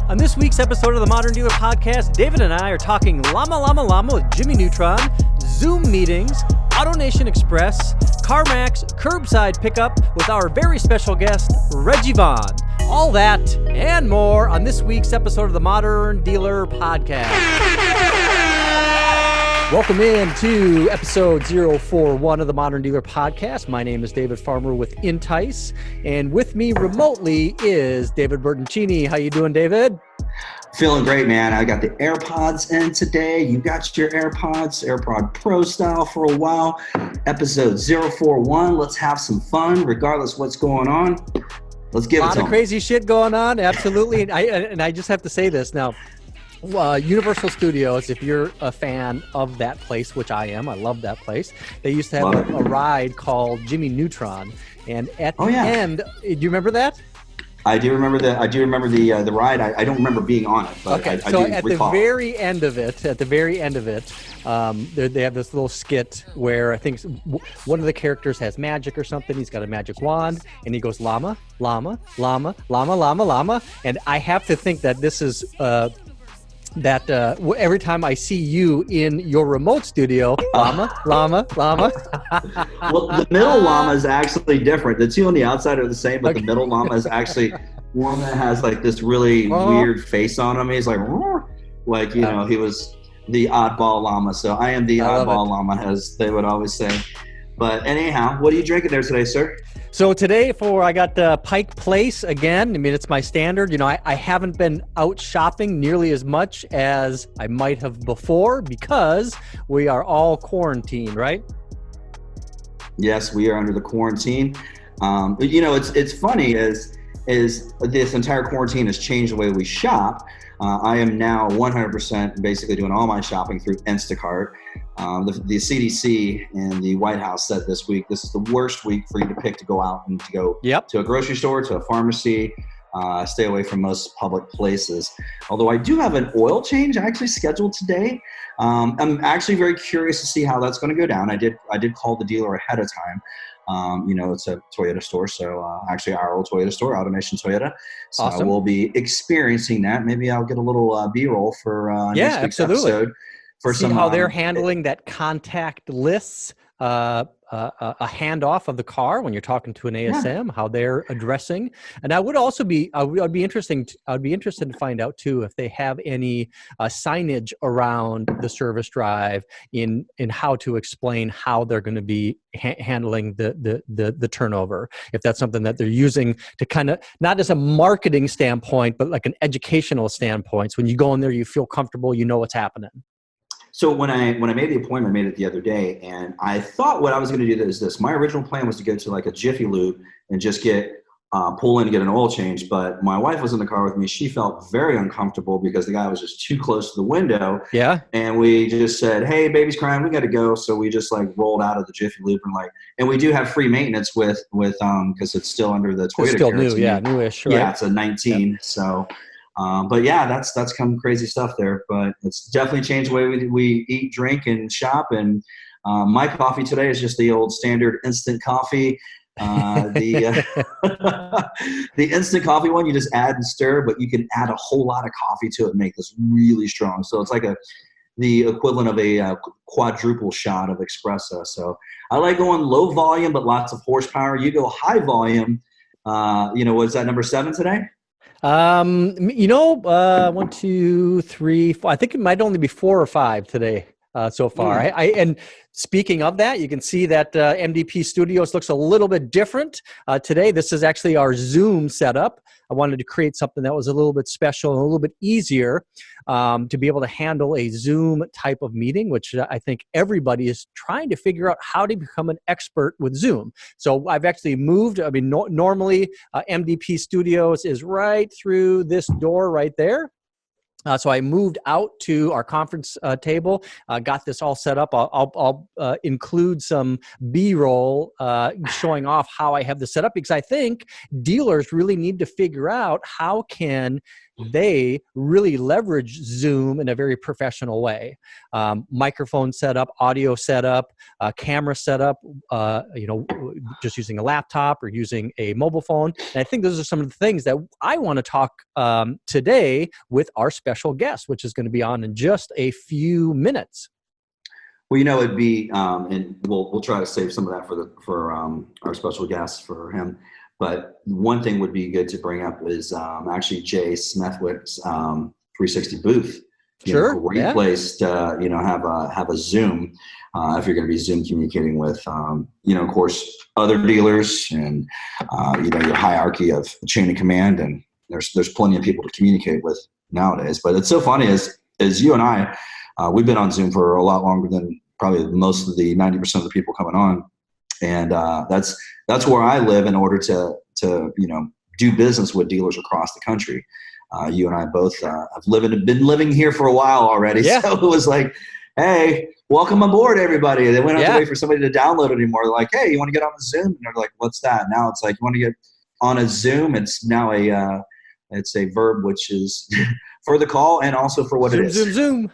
On this week's episode of the Modern Dealer Podcast, David and I are talking llama with Jimmy Neutron, Zoom meetings, AutoNation Express, CarMax Curbside pickup with our very special guest, Reggie Vaughn. All that and more on this week's episode of the Modern Dealer Podcast. Welcome in to episode 041 of the Modern Dealer Podcast. My name is David Farmer with Entice, and with me remotely is David Bertoncini. How you doing, David? Feeling great, man. I got the AirPods in today. You got your AirPods, AirPod Pro style for a while. Episode 041. Let's have some fun, regardless what's going on. Let's give it to them. A lot of crazy shit going on, absolutely. And I just have to say this now. Universal Studios, if you're a fan of that place, which I am, I love that place. They used to have a ride called Jimmy Neutron, and at the end, do you remember that? I do remember that. I do remember the ride. I don't remember being on it, but okay. I so do at recall. the very end of it, they have this little skit where I think one of the characters has magic or something. He's got a magic wand, and he goes llama, llama, llama, llama, llama, llama, and I have to think that this is. Every time I see you in your remote studio, llama. Well, the middle llama is actually different. The two on the outside are the same, but the middle llama is actually one that has like this really weird face on him. He's like you know, he was the oddball llama. So I am the oddball llama, as they would always say. But anyhow, what are you drinking there today, sir? So today I got Pike Place again. I mean, it's my standard. You know, I haven't been out shopping nearly as much as I might have before because we are all quarantined, right? Yes, we are under the quarantine. But you know, it's funny is this entire quarantine has changed the way we shop. I am now 100% basically doing all my shopping through Instacart. The CDC and the White House said this week, this is the worst week for you to pick to go out and to go to a grocery store, to a pharmacy, stay away from most public places. Although I do have an oil change actually scheduled today. I'm actually very curious to see how that's going to go down. I did call the dealer ahead of time. You know, it's a Toyota store, so actually our old Toyota store, AutoNation Toyota. So awesome. We'll be experiencing that. Maybe I'll get a little B-roll for next week's episode. For see how they're handling that contactless a handoff of the car when you're talking to an ASM, how they're addressing. And I would also be interested to find out too if they have any signage around the service drive in how to explain how they're going to be handling the turnover. If that's something that they're using to kind of not as a marketing standpoint, but like an educational standpoint. So when you go in there, you feel comfortable, you know what's happening. So when I made the appointment, I made it the other day, and I thought what I was going to do is this. My original plan was to go to like a Jiffy Lube and just pull in and get an oil change. But my wife was in the car with me. She felt very uncomfortable because the guy was just too close to the window. Yeah. And we just said, "Hey, baby's crying. We got to go." So we just like rolled out of the Jiffy Lube and we do have free maintenance with because it's still under the Toyota. It's still new, newish. Right? Yeah, it's a 19. Yep. So. But yeah, that's come crazy stuff there. But it's definitely changed the way we eat, drink, and shop. And my coffee today is just the old standard instant coffee. The instant coffee one, you just add and stir, but you can add a whole lot of coffee to it and make this really strong. So it's like the equivalent of a quadruple shot of espresso. So I like going low volume, but lots of horsepower. You go high volume. What's that, number 7 today? 1, 2, 3, 4. I think it might only be 4 or 5 today so far. And speaking of that, you can see that MDP Studios looks a little bit different today. This is actually our Zoom setup. I wanted to create something that was a little bit special and a little bit easier to be able to handle a Zoom type of meeting, which I think everybody is trying to figure out how to become an expert with Zoom. So I've actually moved. I mean, normally MDP Studios is right through this door right there. So I moved out to our conference table, got this all set up. I'll include some B-roll showing off how I have this set up, because I think dealers really need to figure out how can they really leverage Zoom in a very professional way. Microphone setup, audio setup, camera setup, just using a laptop or using a mobile phone. And I think those are some of the things that I want to talk today with our special guest, which is going to be on in just a few minutes. Well, it'd be, and we'll try to save some of that for our special guest, for him. But one thing would be good to bring up is actually Jay Smethwick's 360 booth. Sure. Great place to have a Zoom if you're going to be Zoom communicating with of course other dealers and your hierarchy of chain of command, and there's plenty of people to communicate with nowadays. But it's so funny as you and I we've been on Zoom for a lot longer than probably most of the 90% of the people coming on. And that's where I live in order to do business with dealers across the country. You and I both have been living here for a while already. Yeah. So it was like, hey, welcome aboard, everybody. They wouldn't have to wait for somebody to download it anymore. They're like, hey, you want to get on a Zoom? And they're like, what's that? Now it's like, you want to get on a Zoom? It's now it's a verb, which is for the call and also for what Zoom, it is. Zoom.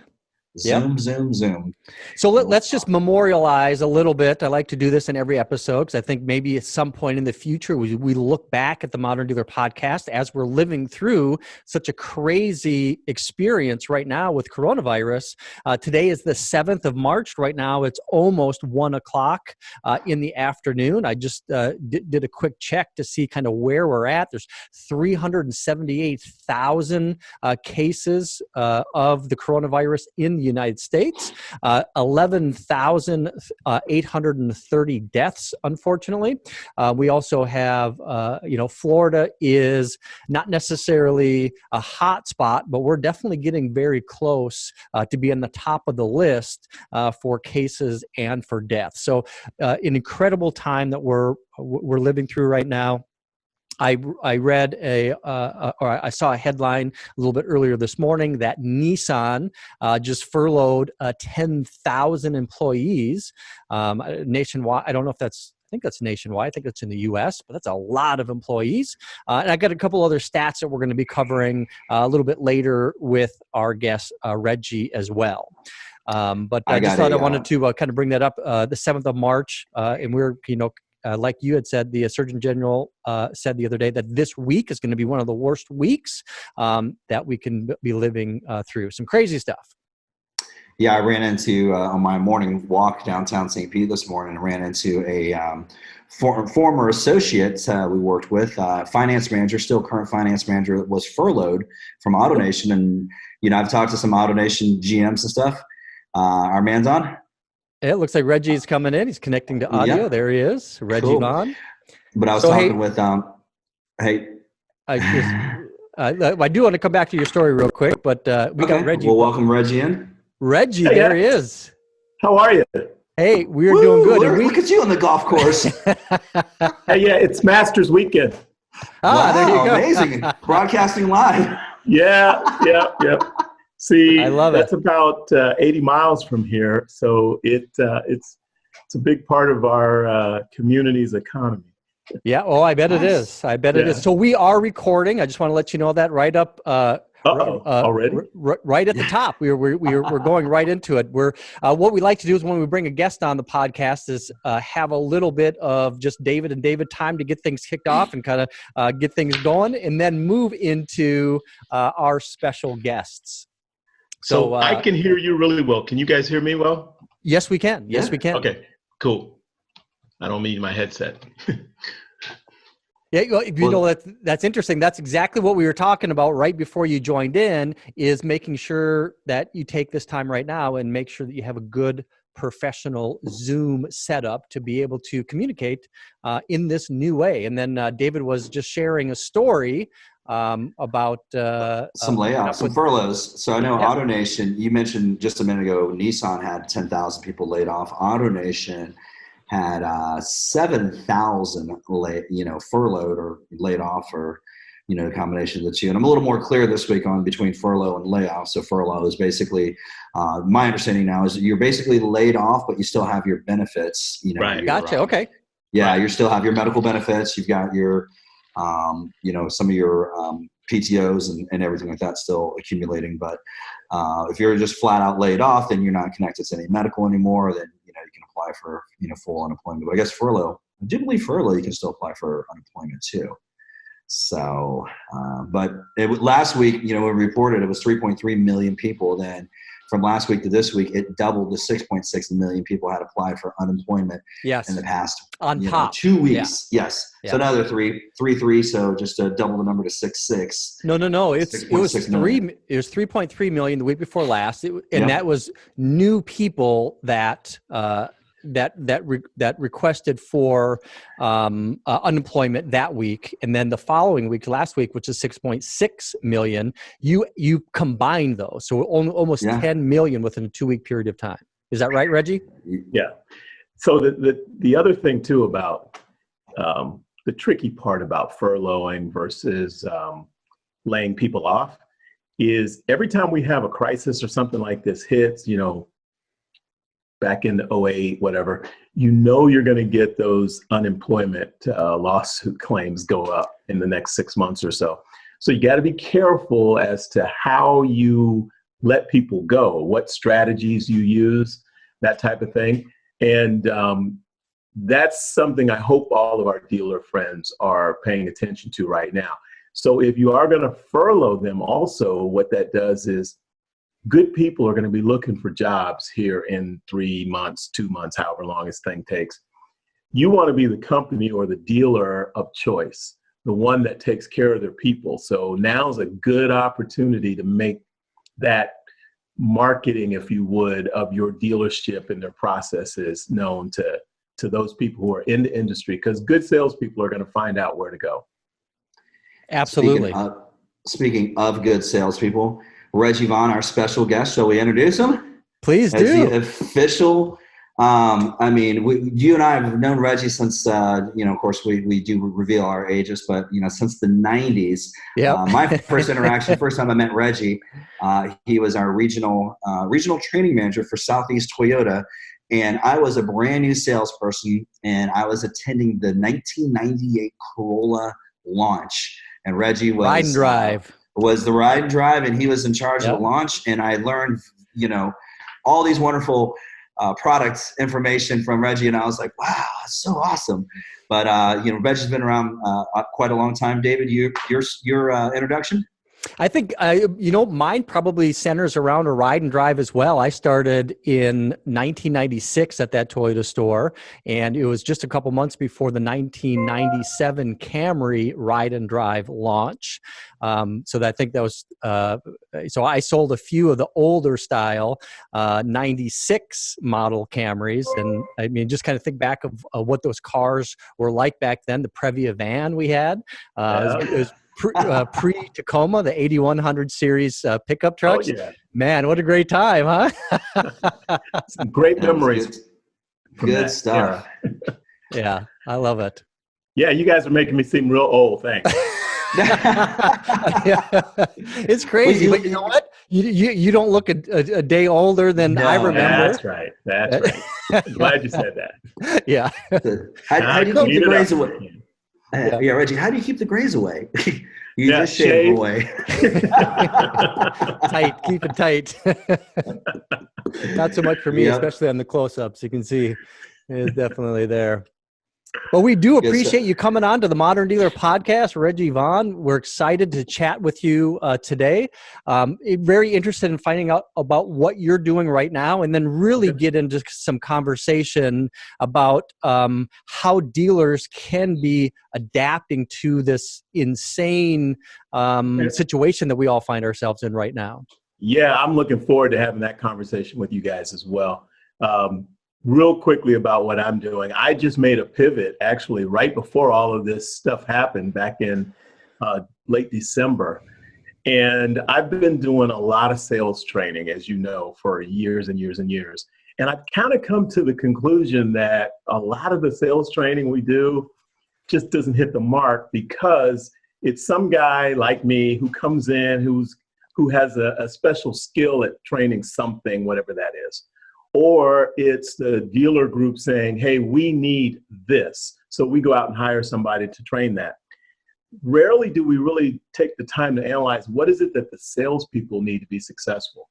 Zoom, Zoom, Zoom. So let's just memorialize a little bit. I like to do this in every episode because I think maybe at some point in the future, we look back at the Modern Dealer podcast as we're living through such a crazy experience right now with coronavirus. Today is the 7th of March. Right now, it's almost 1 o'clock in the afternoon. I just did a quick check to see kind of where we're at. There's 378,000 cases of the coronavirus in the United States, 11,830 deaths, unfortunately. We also have, Florida is not necessarily a hot spot, but we're definitely getting very close to be on the top of the list for cases and for deaths. So an incredible time that we're living through right now. I read or I saw a headline a little bit earlier this morning that Nissan just furloughed 10,000 employees nationwide. I don't know if I think that's nationwide. I think it's in the U.S., but that's a lot of employees. And I got a couple other stats that we're going to be covering a little bit later with our guest, Reggie, as well. But I just thought I wanted to kind of bring that up. The 7th of March, and we're, like you had said, the Surgeon General said the other day that this week is going to be one of the worst weeks that we can be living through. Some crazy stuff. Yeah, I ran into, on my morning walk downtown St. Pete this morning, I ran into a former associate we worked with, finance manager, still current finance manager, that was furloughed from AutoNation. And, I've talked to some AutoNation GMs and stuff. Our man's on. It looks like Reggie's coming in. He's connecting to audio. Yeah. There he is, Reggie Vaughn. But I was talking with, I do want to come back to your story real quick, but we got Reggie. Well, welcome Reggie in. Reggie, there he is. How are you? Hey, we're doing good. Look at you on the golf course. Hey, yeah, it's Masters weekend. Wow, there you go. Amazing. Broadcasting live. Yeah. See, I love that's about 80 miles from here, so it's a big part of our community's economy. Yeah, I bet it is. It is. So we are recording. I just want to let you know that right up. Already? Right at the top. We're going right into it. What we like to do is when we bring a guest on the podcast is have a little bit of just David and David time to get things kicked off and kind of get things going, and then move into our special guests. So I can hear you really well. Can you guys hear me well? Yes, we can. Yes, we can. Okay, cool. I don't need my headset. Yeah, that's interesting. That's exactly what we were talking about right before you joined in, is making sure that you take this time right now and make sure that you have a good professional Zoom setup to be able to communicate in this new way. And then David was just sharing a story about some layoffs, some furloughs. So I know AutoNation, you mentioned just a minute ago, Nissan had 10,000 people laid off. AutoNation had 7,000 furloughed or laid off, or the combination of the two. And I'm a little more clear this week on between furlough and layoff. So furlough is basically, my understanding now is that you're basically laid off, but you still have your benefits. Right. Gotcha. Okay. Yeah, Right. you still have your medical benefits. You've got your, some of your PTOs and everything like that still accumulating. But if you're just flat out laid off, then you're not connected to any medical anymore. Then you can apply for full unemployment. But I guess furlough. I do believe furlough you can still apply for unemployment too. So, but last week, when we reported it was 3.3 million people. Then from last week to this week, it doubled to 6.6 million people had applied for unemployment. Yes. In the past on top 2 weeks. Yeah. Yes. Yeah. So another three. So just to double the number to 6.6. No. It was 3.3 million the week before last, that was new people that requested for unemployment that week, and then the following week, last week, which is 6.6 million, you combine those, so almost 10 million within a 2-week period of time. Is that right, Reggie? Yeah. So the other thing too about the tricky part about furloughing versus laying people off is every time we have a crisis or something like this hits, back in 08, whatever, you're going to get those unemployment lawsuit claims go up in the next 6 months or so. So you got to be careful as to how you let people go, what strategies you use, that type of thing. And that's something I hope all of our dealer friends are paying attention to right now. So if you are going to furlough them also, what that does is good people are going to be looking for jobs here in 3 months, 2 months, however long this thing takes. You want to be the company or the dealer of choice, the one that takes care of their people. So now's a good opportunity to make that marketing, if you would, of your dealership and their processes known to those people who are in the industry, because good salespeople are going to find out where to go. Absolutely. Speaking of good salespeople, Reggie Vaughn, our special guest. Shall we introduce him? Please As do. the official. You and I have known Reggie since, of course, we do reveal our ages, but, since the 90s. Yeah. My first interaction, first time I met Reggie, he was our regional training manager for Southeast Toyota. And I was a brand new salesperson, and I was attending the 1998 Corolla launch. And Reggie was Ride and Drive. Was the ride and drive, and he was in charge of the launch. And I learned, all these wonderful product information from Reggie, and I was like, wow, that's so awesome. But Reggie's been around quite a long time. David, your introduction? I think, mine probably centers around a ride and drive as well. I started in 1996 at that Toyota store, and it was just a couple months before the 1997 Camry ride and drive launch. So I think that was, so I sold a few of the older style 96 model Camrys. And I mean, just kind of think back of what those cars were like back then, the Previa van we had. It was pre-Tacoma, the 8100 series pickup trucks. Oh, yeah. Man, what a great time, huh? Some great memories. Good stuff. Yeah, I love it. Yeah, you guys are making me seem real old. Thanks. It's crazy, but you know what? You don't look a day older than I remember. That's right. I'm glad you said that. Yeah. How do you keep the grays away? Yeah, Reggie, how do you keep the grays away? You just shave them away. Tight, keep it tight. Not so much for me, especially on the close-ups. You can see it's definitely there. Well, we do appreciate you coming on to the Modern Dealer Podcast, Reggie Vaughn. We're excited to chat with you today. Very interested in finding out about what you're doing right now, and then really get into some conversation about how dealers can be adapting to this insane situation that we all find ourselves in right now. Yeah, I'm looking forward to having that conversation with you guys as well. Real quickly about what I'm doing. I just made a pivot actually right before all of this stuff happened back in late December. And I've been doing a lot of sales training, as you know, for years and years and years. And I've kind of come to the conclusion that a lot of the sales training we do just doesn't hit the mark because it's some guy like me who comes in, who has a special skill at training something, whatever that is. Or it's the dealer group saying, hey, we need this. So we go out and hire somebody to train that. Rarely do we really take the time to analyze what is it that the salespeople need to be successful.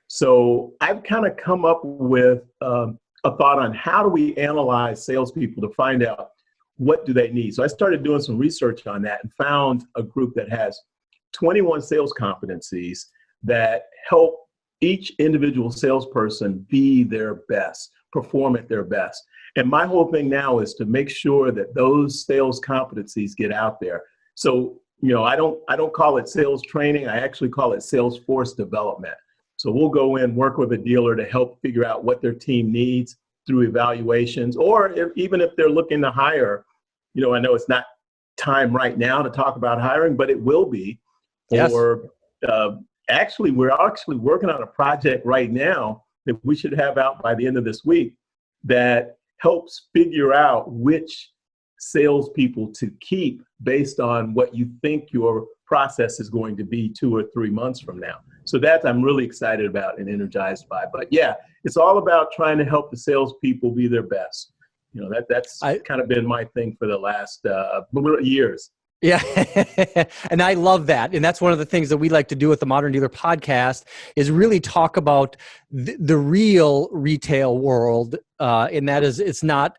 So I've kind of come up with a thought on how do we analyze salespeople to find out what do they need. So I started doing some research on that and found a group that has 21 sales competencies that help each individual salesperson be their best, perform at their best. And my whole thing now is to make sure that those sales competencies get out there. So, I don't call it sales training. I actually call it sales force development. So we'll go in, work with a dealer to help figure out what their team needs through evaluations, or even if they're looking to hire, I know it's not time right now to talk about hiring, but it will be. Yes. Or actually, we're actually working on a project right now that we should have out by the end of this week that helps figure out which salespeople to keep based on what you think your process is going to be 2 or 3 months from now. So that I'm really excited about and energized by. But yeah, it's all about trying to help the salespeople be their best. That's kind of been my thing for the last years. Yeah. And I love that. And that's one of the things that we like to do with the Modern Dealer podcast is really talk about the real retail world. And that is, it's not,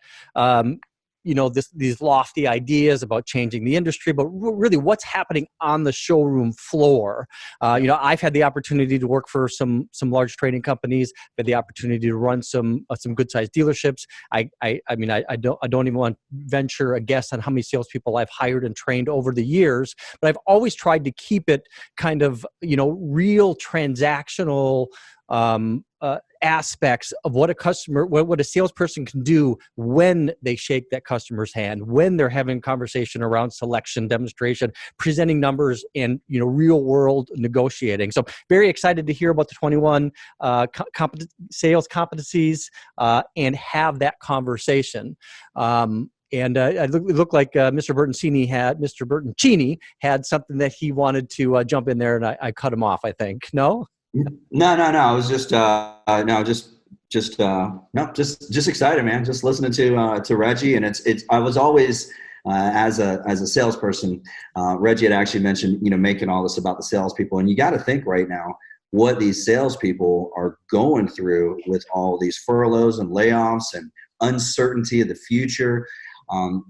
these lofty ideas about changing the industry, but really what's happening on the showroom floor. I've had the opportunity to work for some large trading companies, had the opportunity to run some good sized dealerships. I don't even want to venture a guess on how many salespeople I've hired and trained over the years, but I've always tried to keep it kind of, real transactional aspects of what a salesperson can do when they shake that customer's hand, when they're having a conversation around selection, demonstration, presenting numbers, and real world negotiating. So very excited to hear about the 21 sales competencies and have that conversation. And it looked like Mr. Bertoncini had something that he wanted to jump in there, and I cut him off, I think. No? No. I was just excited, man. Just listening to Reggie, and it's. I was always as a salesperson. Reggie had actually mentioned making all this about the salespeople, and you got to think right now what these salespeople are going through with all these furloughs and layoffs and uncertainty of the future.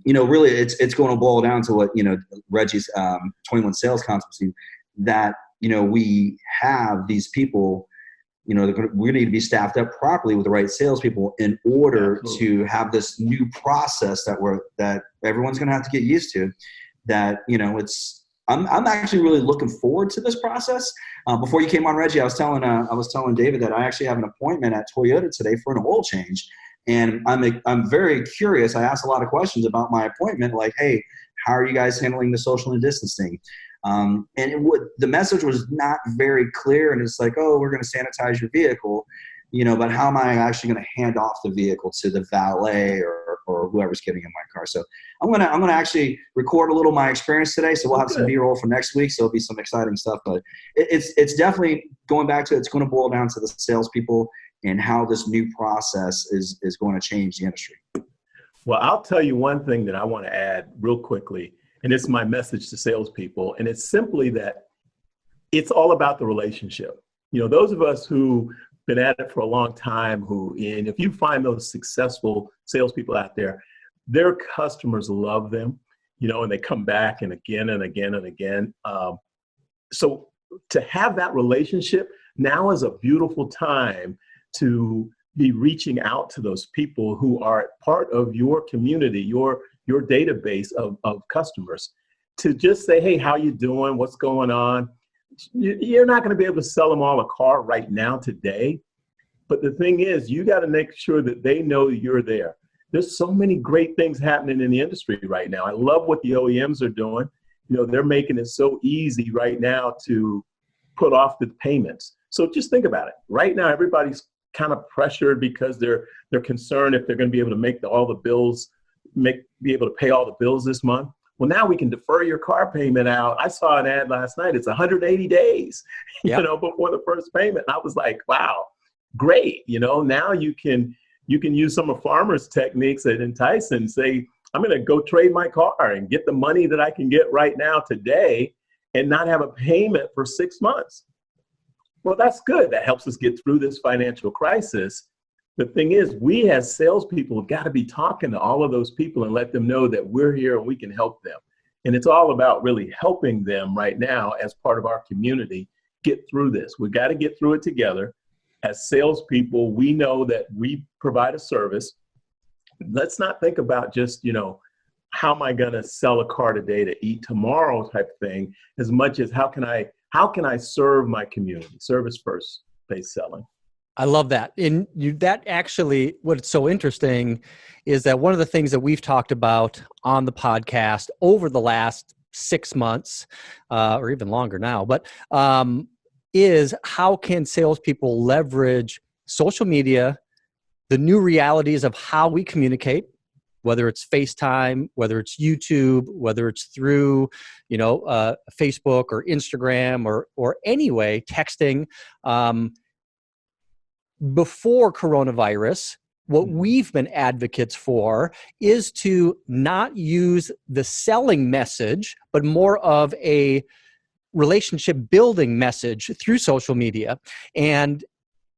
Really, it's going to boil down to what Reggie's 21 sales competency that. We have these people, we need to be staffed up properly with the right salespeople in order to have this new process that everyone's going to have to get used to. That, I'm actually really looking forward to this process. Before you came on, Reggie, I was telling David that I actually have an appointment at Toyota today for an oil change. And I'm very curious. I asked a lot of questions about my appointment, like, hey, how are you guys handling the social distancing? And the message was not very clear, and it's like, oh, we're going to sanitize your vehicle, but how am I actually going to hand off the vehicle to the valet or whoever's getting in my car? So I'm gonna actually record a little of my experience today, so we'll have some B-roll for next week, so it'll be some exciting stuff. But it's definitely going back to it's going to boil down to the salespeople and how this new process is going to change the industry. Well, I'll tell you one thing that I want to add real quickly. And it's my message to salespeople. And it's simply that it's all about the relationship. Those of us who've been at it for a long time, and if you find those successful salespeople out there, their customers love them, and they come back and again and again and again. So to have that relationship now is a beautiful time to be reaching out to those people who are part of your community, your database of customers, to just say, hey, how you doing? What's going on? You're not going to be able to sell them all a car right now today. But the thing is, you got to make sure that they know you're there. There's so many great things happening in the industry right now. I love what the OEMs are doing. They're making it so easy right now to put off the payments. So just think about it. Right now, everybody's kind of pressured because they're concerned if they're going to be able to make all the bills, be able to pay all the bills this month. well, now we can defer your car payment out. I saw an ad last night. It's 180 days, before the first payment. And I was like, wow, great. Now you can use some of Farmer's techniques that entice and say, I'm going to go trade my car and get the money that I can get right now today and not have a payment for 6 months. Well, that's good. That helps us get through this financial crisis. The thing is, we as salespeople have got to be talking to all of those people and let them know that we're here and we can help them. And it's all about really helping them right now as part of our community get through this. We've got to get through it together. As salespeople, we know that we provide a service. Let's not think about just, how am I going to sell a car today to eat tomorrow type thing, as much as how can I serve my community? Service first based selling. I love that. And that actually, what's so interesting is that one of the things that we've talked about on the podcast over the last 6 months, or even longer now, but is how can salespeople leverage social media, the new realities of how we communicate, whether it's FaceTime, whether it's YouTube, whether it's through, Facebook or Instagram or any way, texting. Before coronavirus, what we've been advocates for is to not use the selling message, but more of a relationship building message through social media. And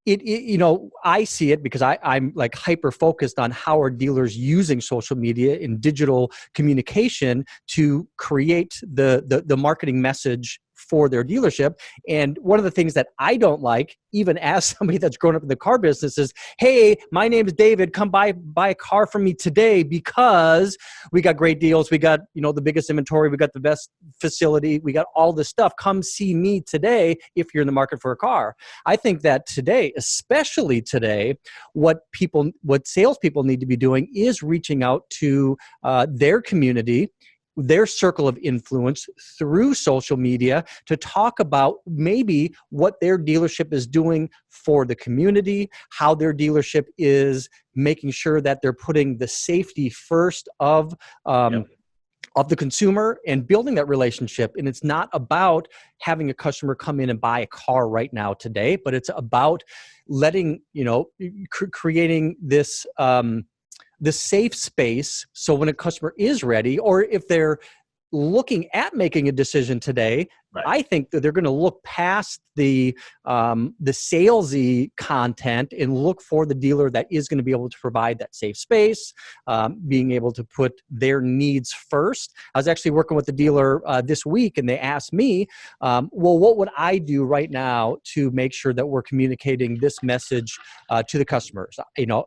I see it because I'm like hyper focused on how are dealers using social media in digital communication to create the marketing message for their dealership. And one of the things that I don't like, even as somebody that's grown up in the car business, is, hey, my name is David, come buy a car from me today because we got great deals. We got, the biggest inventory. We got the best facility. We got all this stuff. Come see me today if you're in the market for a car. I think that today, especially today, what salespeople need to be doing is reaching out to their community, their circle of influence through social media to talk about maybe what their dealership is doing for the community, how their dealership is making sure that they're putting the safety first of the consumer and building that relationship. And it's not about having a customer come in and buy a car right now today, but it's about letting, creating this, the safe space. So when a customer is ready, or if they're looking at making a decision today, right, I think that they're going to look past the salesy content and look for the dealer that is going to be able to provide that safe space, being able to put their needs first. I was actually working with the dealer this week, and they asked me, well, what would I do right now to make sure that we're communicating this message to the customers?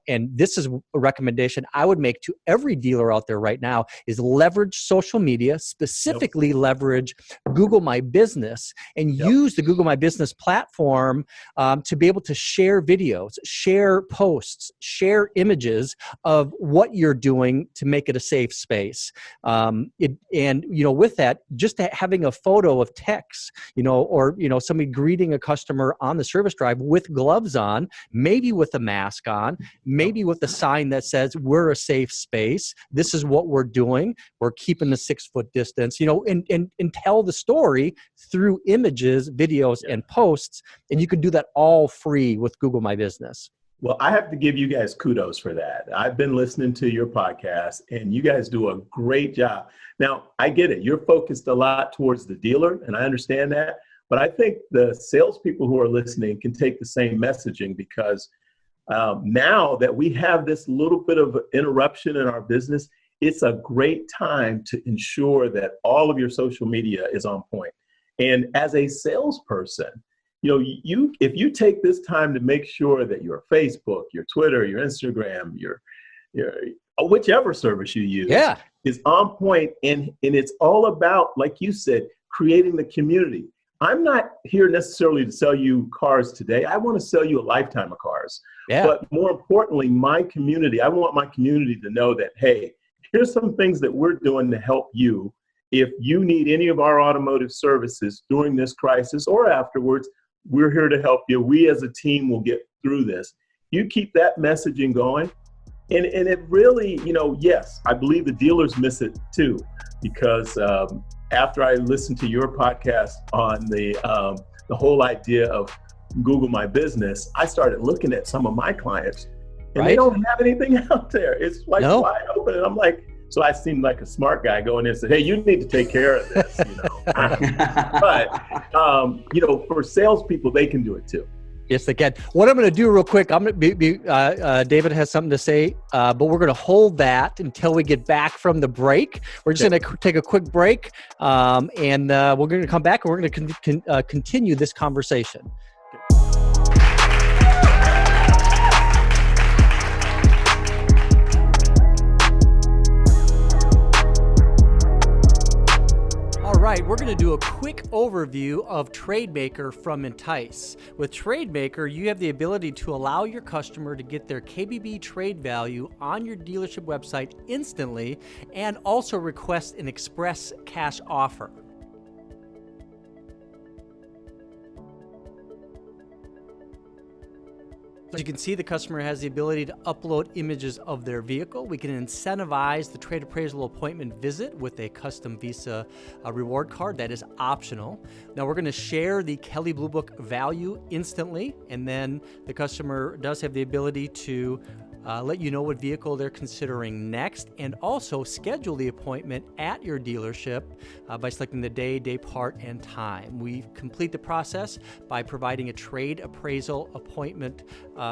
And this is a recommendation I would make to every dealer out there right now: is leverage social media, specifically leverage Google My Business, and use the Google My Business platform to be able to share videos, share posts, share images of what you're doing to make it a safe space. With that, just having a photo of techs, or somebody greeting a customer on the service drive with gloves on, maybe with a mask on, maybe with a sign that says, we're a safe space. This is what we're doing. We're keeping the 6-foot distance, and tell the story through images, videos, and posts. And you can do that all free with Google My Business. Well, I have to give you guys kudos for that. I've been listening to your podcast, and you guys do a great job. Now, I get it. You're focused a lot towards the dealer, and I understand that. But I think the salespeople who are listening can take the same messaging, because now that we have this little bit of interruption in our business, it's a great time to ensure that all of your social media is on point. And as a salesperson, if you take this time to make sure that your Facebook, your Twitter, your Instagram, your whichever service you use is on point, and it's all about, like you said, creating the community. I'm not here necessarily to sell you cars today. I want to sell you a lifetime of cars. Yeah. But more importantly, my community, I want my community to know that, hey, here's some things that we're doing to help you. If you need any of our automotive services during this crisis or afterwards, we're here to help you. We as a team will get through this. You keep that messaging going. And it really, yes, I believe the dealers miss it too. because after I listened to your podcast on the whole idea of Google My Business, I started looking at some of my clients, and they don't have anything out there. It's like wide open, and I'm like, so I seemed like a smart guy going in and said, hey, you need to take care of this, But, for salespeople, they can do it too. Yes, they can. What I'm going to do real quick, I'm going to be David has something to say, but we're going to hold that until we get back from the break. We're just going to take a quick break, and we're going to come back and we're going to continue this conversation. All right, we're going to do a quick overview of TradeMaker from Entice. With TradeMaker, you have the ability to allow your customer to get their KBB trade value on your dealership website instantly and also request an express cash offer. As you can see, the customer has the ability to upload images of their vehicle. We can incentivize the trade appraisal appointment visit with a custom Visa reward card. That is optional. Now we're going to share the Kelley Blue Book value instantly, and then the customer does have the ability to let you know what vehicle they're considering next, and also schedule the appointment at your dealership by selecting the day part, and time. We complete the process by providing a trade appraisal appointment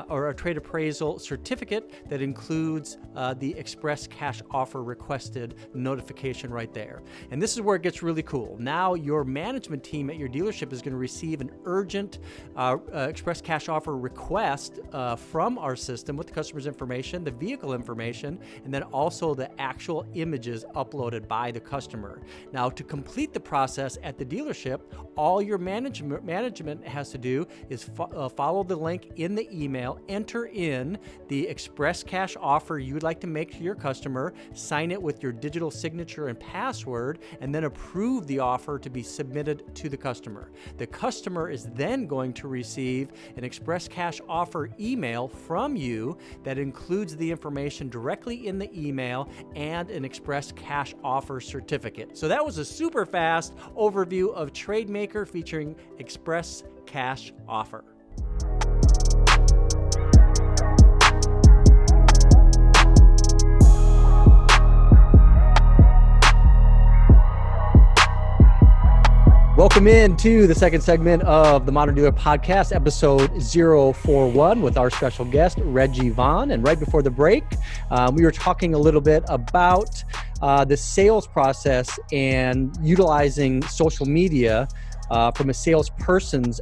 or a trade appraisal certificate that includes the express cash offer requested notification right there. And this is where it gets really cool. Now your management team at your dealership is going to receive an urgent express cash offer request from our system with the customer's information, the vehicle information, and then also the actual images uploaded by the customer. Now, to complete the process at the dealership, all your management has to do is follow the link in the email, enter in the express cash offer you would like to make to your customer, sign it with your digital signature and password, and then approve the offer to be submitted to the customer. The customer is then going to receive an express cash offer email from you that includes the information directly in the email and an express cash offer certificate. So that was a super fast overview of TradeMaker featuring express cash offer. Welcome into the second segment of the Modern Dealer Podcast, episode 041 with our special guest, Reggie Vaughn. And right before the break, we were talking a little bit about the sales process and utilizing social media from a salesperson's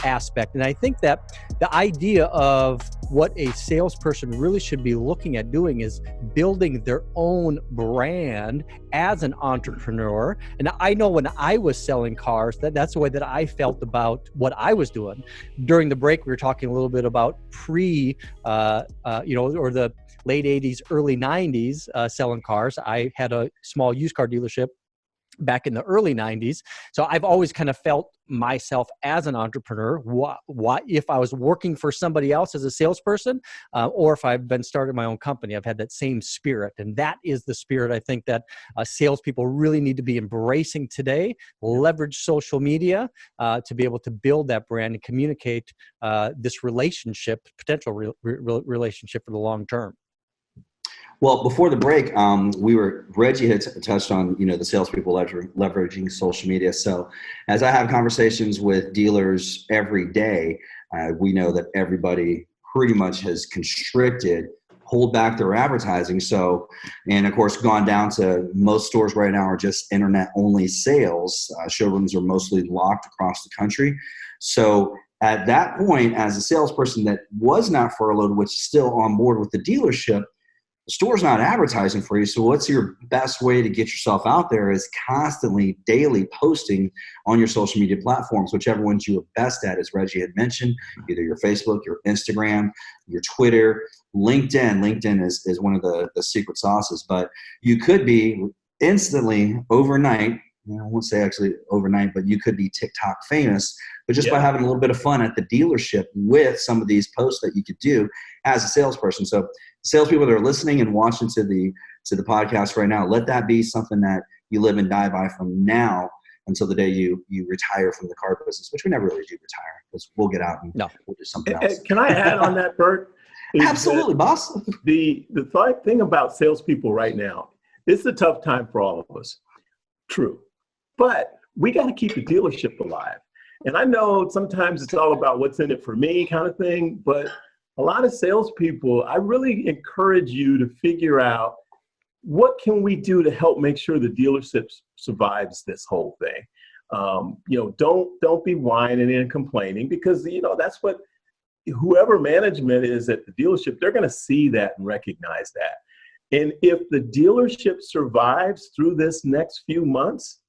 aspect. And I think that the idea of what a salesperson really should be looking at doing is building their own brand as an entrepreneur. And I know when I was selling cars, that's the way that I felt about what I was doing. During the break, we were talking a little bit about or the late 80s, early 90s selling cars. I had a small used car dealership back in the early 90s. So I've always kind of felt myself as an entrepreneur. What if I was working for somebody else as a salesperson, or if I've been starting my own company, I've had that same spirit. And that is the spirit I think that salespeople really need to be embracing today. Leverage social media to be able to build that brand and communicate this relationship, potential relationship for the long term. Well, before the break, Reggie had touched on, the salespeople leveraging social media. So as I have conversations with dealers every day, we know that everybody pretty much has pulled back their advertising. So, and of course, gone down to most stores right now are just internet only sales. Showrooms are mostly locked across the country. So at that point, as a salesperson that was not furloughed, which is still on board with the dealership, the store's not advertising for you. So what's your best way to get yourself out there is constantly, daily posting on your social media platforms, whichever ones you are best at, as Reggie had mentioned, either your Facebook, your Instagram, your Twitter, LinkedIn. LinkedIn is one of the secret sauces, but you could be instantly overnight, I won't say actually overnight, but you could be TikTok famous, but just by having a little bit of fun at the dealership with some of these posts that you could do as a salesperson. So salespeople that are listening and watching to the podcast right now, let that be something that you live and die by from now until the day you retire from the car business, which we never really do retire because we'll get out and we'll do something else. Can I add on that, Bert? Absolutely, boss. The thing about salespeople right now, it's a tough time for all of us. True. But we got to keep the dealership alive. And I know sometimes it's all about what's in it for me kind of thing, but a lot of salespeople, I really encourage you to figure out what can we do to help make sure the dealership survives this whole thing. Don't be whining and complaining because, that's what whoever management is at the dealership, they're going to see that and recognize that. And if the dealership survives through this next few months,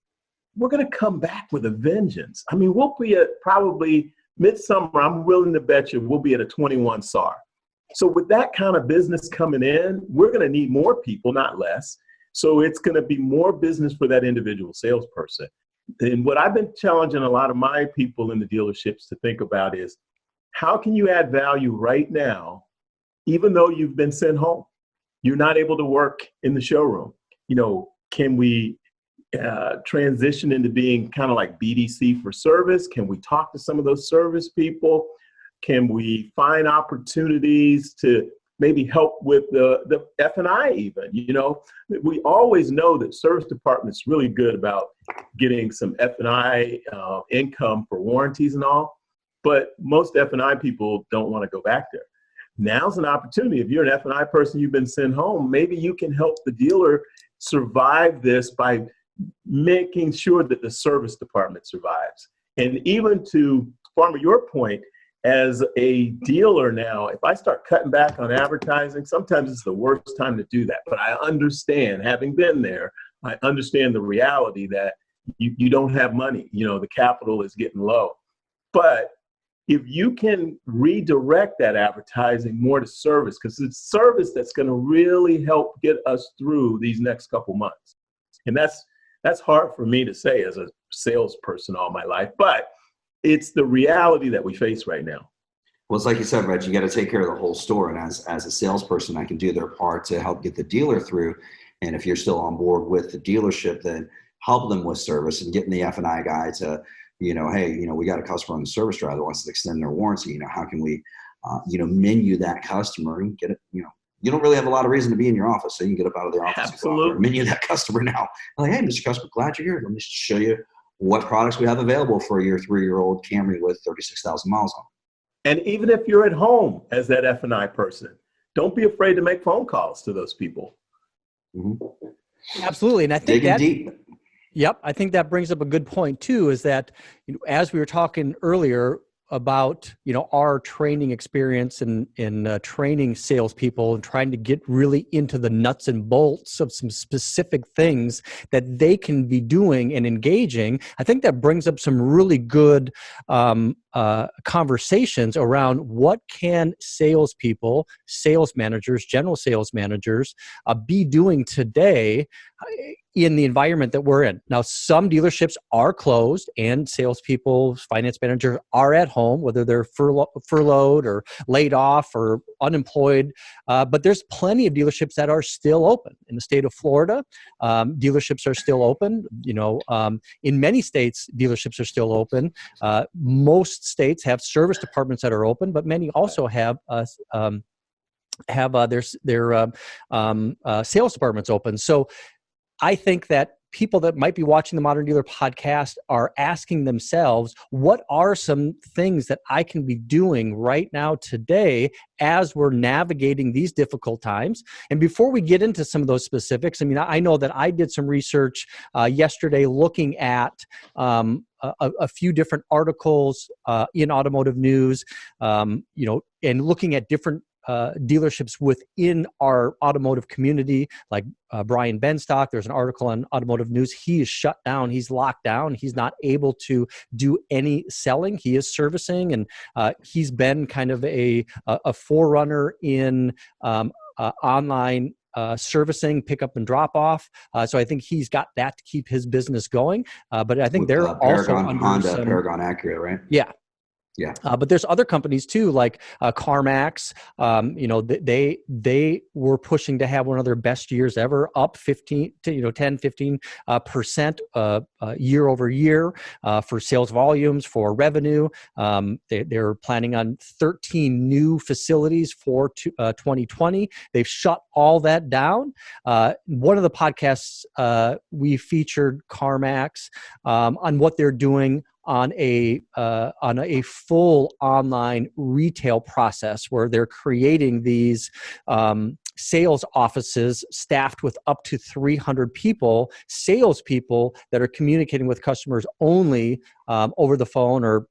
we're going to come back with a vengeance. I mean, we'll be at probably midsummer, I'm willing to bet you we'll be at a 21 SAR. So with that kind of business coming in, we're going to need more people, not less. So it's going to be more business for that individual salesperson. And what I've been challenging a lot of my people in the dealerships to think about is, how can you add value right now, even though you've been sent home? You're not able to work in the showroom. Can we transition into being kind of like BDC for service? Can we talk to some of those service people? Can we find opportunities to maybe help with the F&I even? We always know that service department's really good about getting some F&I income for warranties and all, but most F&I people don't want to go back there. Now's an opportunity. If you're an F&I person, you've been sent home, maybe you can help the dealer survive this by making sure that the service department survives. And even to Farmer, your point, as a dealer now, if I start cutting back on advertising, sometimes it's the worst time to do that. But I understand, having been there, I understand the reality that you don't have money. The capital is getting low. But if you can redirect that advertising more to service, because it's service that's going to really help get us through these next couple months. And that's hard for me to say as a salesperson all my life, but it's the reality that we face right now. Well, it's like you said, Reg, you got to take care of the whole store. And as a salesperson, I can do their part to help get the dealer through. And if you're still on board with the dealership, then help them with service and getting the F&I guy to, hey, we got a customer on the service drive that wants to extend their warranty. How can we, menu that customer and get it, you don't really have a lot of reason to be in your office, so you can get up out of the office. Absolutely. And menu that customer now. Like, hey, Mr. Customer, glad you're here. Let me just show you what products we have available for your 3-year-old Camry with 36,000 miles on. And even if you're at home as that F&I person, don't be afraid to make phone calls to those people. Mm-hmm. Absolutely. And I think digging deep. Yep. I think that brings up a good point too, is that, as we were talking earlier about, our training experience in training salespeople and trying to get really into the nuts and bolts of some specific things that they can be doing and engaging. I think that brings up some really good conversations around what can salespeople, sales managers, general sales managers be doing today in the environment that we're in. Now, some dealerships are closed and salespeople, finance managers are at home, whether they're furloughed or laid off or unemployed. But there's plenty of dealerships that are still open. In the state of Florida, dealerships are still open. In many states, dealerships are still open. Most states have service departments that are open, but many also have their sales departments open. So I think that people that might be watching the Modern Dealer podcast are asking themselves, what are some things that I can be doing right now today as we're navigating these difficult times? And before we get into some of those specifics, I know that I did some research yesterday looking at a few different articles in automotive news, and looking at different dealerships within our automotive community, like Brian Benstock. There's an article on Automotive News. He is shut down. He's locked down. He's not able to do any selling. He is servicing, and he's been kind of a forerunner in online servicing, pickup and drop off. So I think he's got that to keep his business going. But I think they're also Paragon, under Honda, Paragon Acura, right? Yeah. Yeah. But there's other companies too, like CarMax. They were pushing to have one of their best years ever, up 10-15% year over year for sales volumes, for revenue. They're planning on 13 new facilities for 2020. They've shut all that down. One of the podcasts we featured CarMax on what they're doing on a full online retail process, where they're creating these sales offices staffed with up to 300 people, salespeople that are communicating with customers only over the phone or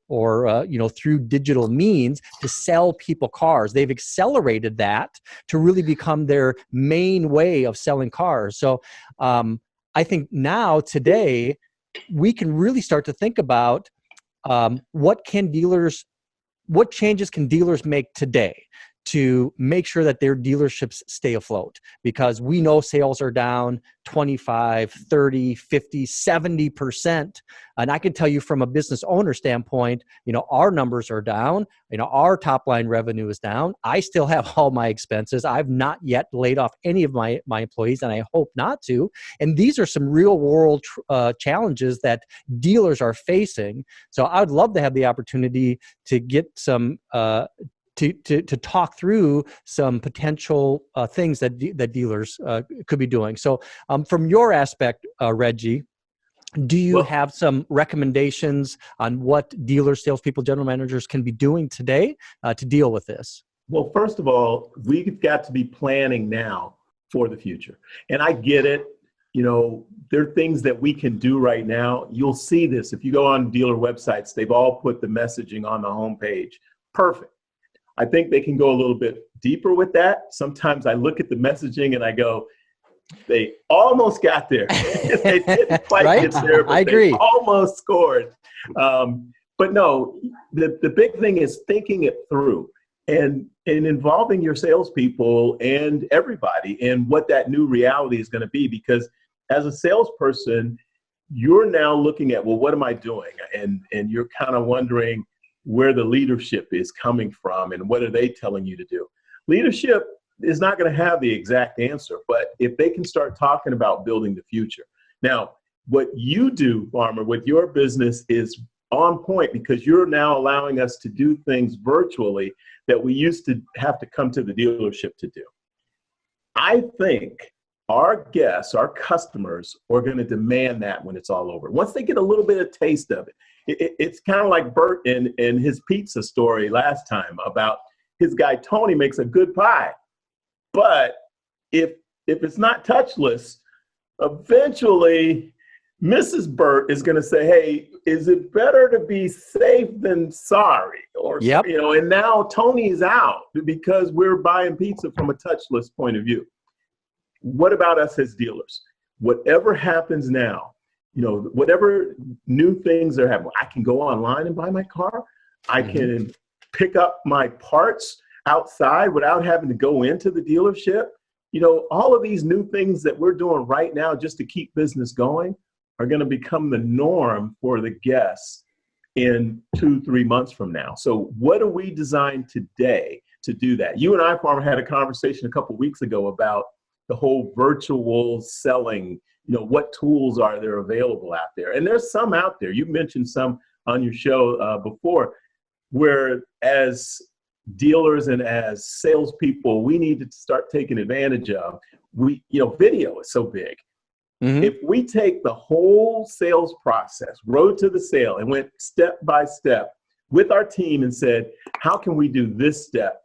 through digital means to sell people cars. They've accelerated that to really become their main way of selling cars. So I think now today, we can really start to think about what changes can dealers make today to make sure that their dealerships stay afloat, because we know sales are down 25, 30, 50, 70%. And I can tell you from a business owner standpoint, our numbers are down, our top line revenue is down. I still have all my expenses. I've not yet laid off any of my employees, and I hope not to. And these are some real world challenges that dealers are facing. So I would love to have the opportunity to get some to talk through some potential things that dealers could be doing. So from your aspect, Reggie, do you have some recommendations on what dealers, salespeople, general managers can be doing today to deal with this? Well, first of all, we've got to be planning now for the future. And I get it. There are things that we can do right now. You'll see this. If you go on dealer websites, they've all put the messaging on the homepage. Perfect. I think they can go a little bit deeper with that. Sometimes I look at the messaging and I go, they almost got there. They didn't quite get there, but I agree. They almost scored. But no, the big thing is thinking it through and involving your salespeople and everybody in what that new reality is going to be. Because as a salesperson, you're now looking at, well, what am I doing? And you're kind of wondering where the leadership is coming from and what are they telling you to do. Leadership is not going to have the exact answer, but if they can start talking about building the future. Now, what you do, Farmer, with your business is on point, because you're now allowing us to do things virtually that we used to have to come to the dealership to do. I think our guests, our customers, are going to demand that when it's all over. Once they get a little bit of taste of it, it's kind of like Bert in his pizza story last time about his guy Tony makes a good pie. But if it's not touchless, eventually Mrs. Bert is going to say, hey, is it better to be safe than sorry? Or, and now Tony's out because we're buying pizza from a touchless point of view. What about us as dealers? Whatever happens now, whatever new things are happening, I can go online and buy my car. I can pick up my parts outside without having to go into the dealership. All of these new things that we're doing right now just to keep business going are going to become the norm for the guests in 2-3 months from now. So what do we design today to do that? You and I, Farmer, had a conversation a couple of weeks ago about the whole virtual selling. What tools are there available out there? And there's some out there. You mentioned some on your show before, where as dealers and as salespeople, we need to start taking advantage of. Video is so big. Mm-hmm. If we take the whole sales process, road to the sale, and went step by step with our team and said, how can we do this step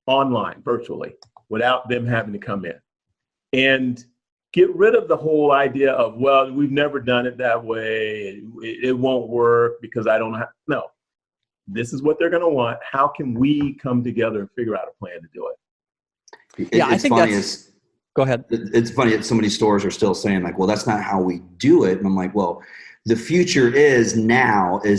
online, virtually, without them having to come in? And get rid of the whole idea of, well, we've never done it that way. It won't work because I don't have. No, this is what they're going to want. How can we come together and figure out a plan to do it? I think that's. Go ahead. It's funny that so many stores are still saying like, well, that's not how we do it. And I'm like, well, the future is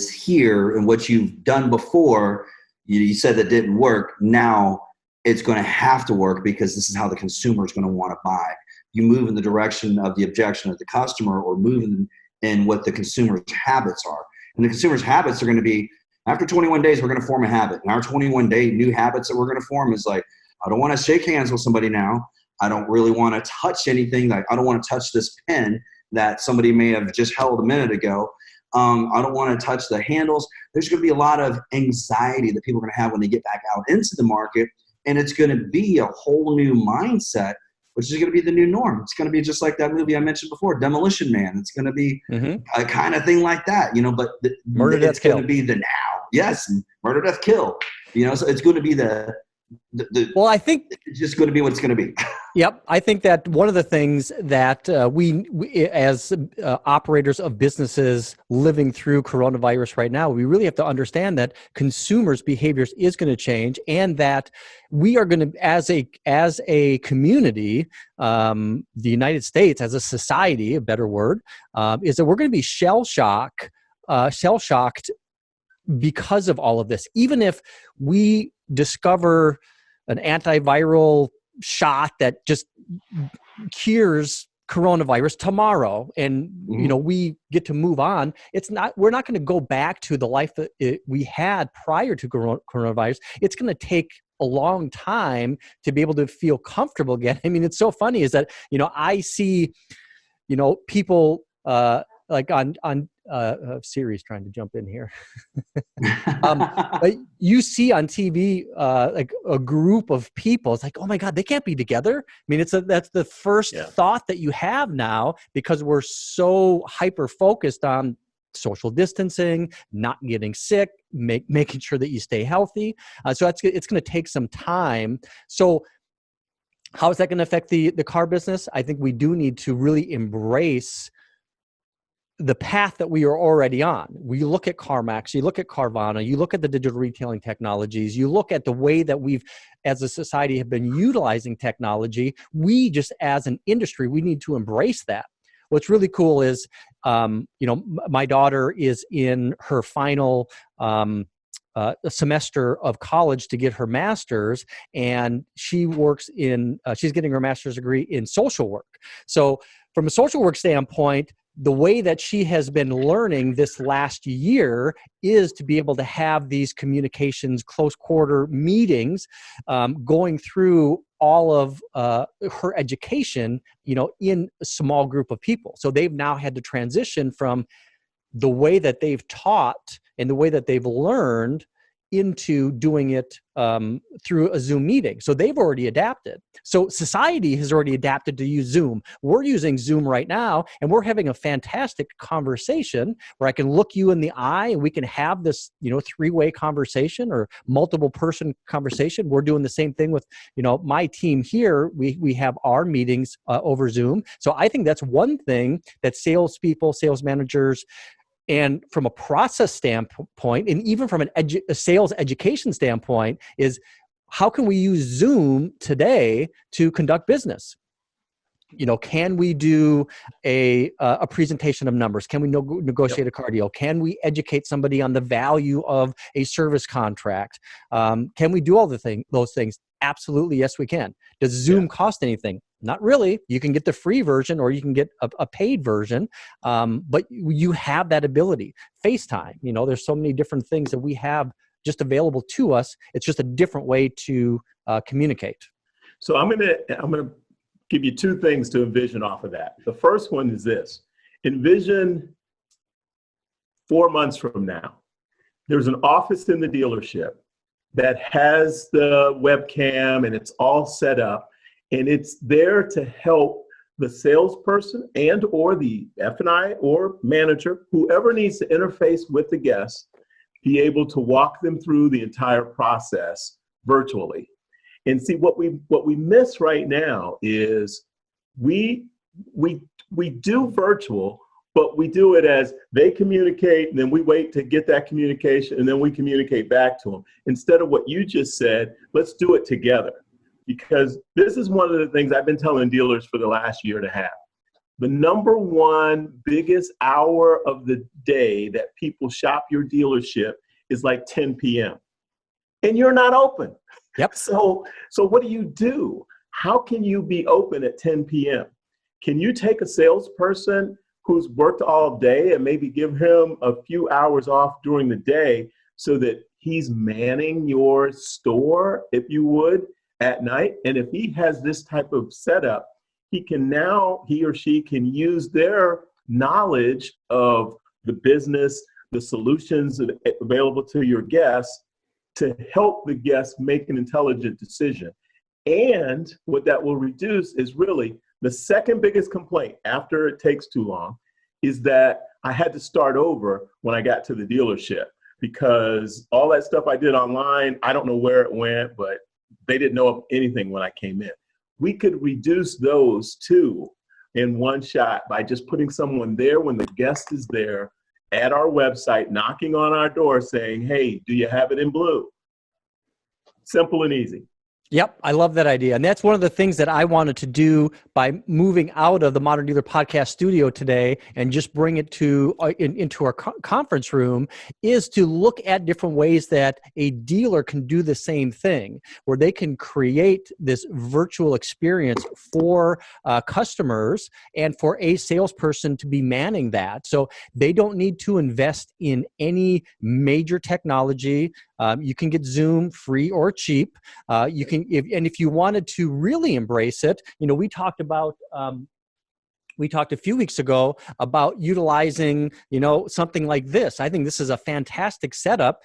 here. And what you've done before, you said that didn't work. Now it's going to have to work because this is how the consumer is going to want to buy. You move in the direction of the objection of the customer or move in what the consumer's habits are. And the consumer's habits are going to be, After 21 days, we're going to form a habit. And our 21-day new habits that we're going to form is like, I don't want to shake hands with somebody now. I don't really want to touch anything. Like, I don't want to touch this pen that somebody may have just held a minute ago. I don't want to touch the handles. There's going to be a lot of anxiety that people are going to have when they get back out into the market. And it's going to be a whole new mindset, which is going to be the new norm. It's going to be just like that movie I mentioned before, Demolition Man. It's going to be a kind of thing like that, but Murder, Death, it's going Kill. to be the now. Yes, Murder, Death, Kill. So it's going to be well, I think it's just going to be what it's going to be. Yep. I think that one of the things that we as operators of businesses living through coronavirus right now, we really have to understand that consumers' behaviors is going to change, and that we are going to, as a community, the United States, as a society, a better word, is that we're going to be shell-shocked because of all of this. Even if we discover an antiviral shot that just cures coronavirus tomorrow, and we get to move on, we're not going to go back to the life that we had prior to coronavirus. It's going to take a long time to be able to feel comfortable again. I mean, it's so funny is that I see people like on Siri's trying to jump in here. But you see on TV like a group of people. It's like, oh my God, they can't be together. I mean, that's the first thought that you have now, because we're so hyper focused on social distancing, not getting sick, making sure that you stay healthy. So it's going to take some time. So how is that going to affect the car business? I think we do need to really embrace the path that we are already on. We look at CarMax, you look at Carvana, you look at the digital retailing technologies, you look at the way that we've, as a society, have been utilizing technology. We just, as an industry, we need to embrace that. What's really cool is, my daughter is in her final semester of college to get her master's, and she works she's getting her master's degree in social work. So from a social work standpoint, the way that she has been learning this last year is to be able to have these communications, close quarter meetings, going through all of her education, in a small group of people. So they've now had to transition from the way that they've taught and the way that they've learned into doing it through a Zoom meeting. So they've already adapted. So society has already adapted to use Zoom. We're using Zoom right now, and we're having a fantastic conversation where I can look you in the eye and we can have this, three-way conversation or multiple person conversation. We're doing the same thing with, my team here. We have our meetings over Zoom. So I think that's one thing that salespeople, sales managers, and from a process standpoint, and even from a sales education standpoint, is how can we use Zoom today to conduct business? Can we do a presentation of numbers? Can we negotiate a car deal? Can we educate somebody on the value of a service contract? Can we do all those things? Absolutely, yes, we can. Does Zoom cost anything? Not really. You can get the free version or you can get a paid version, but you have that ability. FaceTime, there's so many different things that we have just available to us. It's just a different way to communicate. So I'm gonna give you two things to envision off of that. The first one is this: envision 4 months from now, there's an office in the dealership that has the webcam and it's all set up, and it's there to help the salesperson and or the F&I or manager, whoever needs to interface with the guest, be able to walk them through the entire process virtually. And see, what we miss right now is we do virtual, but we do it as they communicate, and then we wait to get that communication, and then we communicate back to them. Instead of what you just said, let's do it together. Because this is one of the things I've been telling dealers for the last year and a half. The number one biggest hour of the day that people shop your dealership is like 10 p.m. And you're not open. Yep. So what do? How can you be open at 10 p.m.? Can you take a salesperson who's worked all day and maybe give him a few hours off during the day so that he's manning your store, if you would, at night. And if he has this type of setup, he or she can use their knowledge of the business, the solutions available to your guests to help the guests make an intelligent decision. And what that will reduce is really the second biggest complaint after it takes too long is that I had to start over when I got to the dealership, because all that stuff I did online, I don't know where it went, but they didn't know of anything when I came in. We could reduce those too in one shot by just putting someone there when the guest is there at our website, knocking on our door saying, hey, do you have it in blue? Simple and easy. Yep, I love that idea. And that's one of the things that I wanted to do by moving out of the Modern Dealer Podcast studio today and just bring it to into our conference room, is to look at different ways that a dealer can do the same thing, where they can create this virtual experience for customers and for a salesperson to be manning that. So they don't need to invest in any major technology. You can get Zoom free or cheap. You can, if you wanted to really embrace it, we talked a few weeks ago about utilizing, something like this. I think this is a fantastic setup.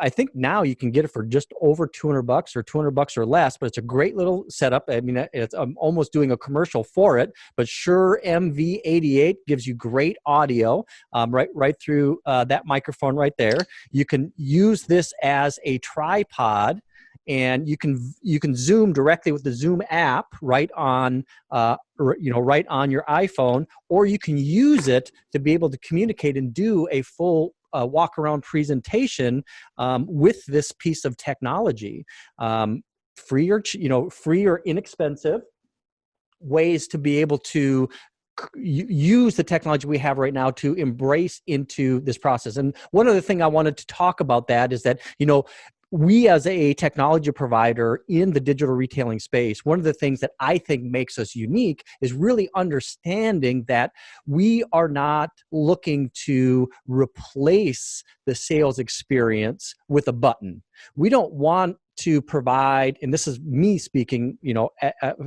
I think now you can get it for just over $200 or $200 or less, but it's a great little setup. I mean, I'm almost doing a commercial for it, but Shure MV88 gives you great audio, right through that microphone right there. You can use this as a tripod, and you can Zoom directly with the Zoom app right on right on your iPhone, or you can use it to be able to communicate and do a full walk around presentation with this piece of technology. Free or inexpensive ways to be able to use the technology we have right now to embrace into this process. And one other thing I wanted to talk about that is that, we as a technology provider in the digital retailing space, one of the things that I think makes us unique is really understanding that we are not looking to replace the sales experience with a button. We don't want to provide, and this is me speaking,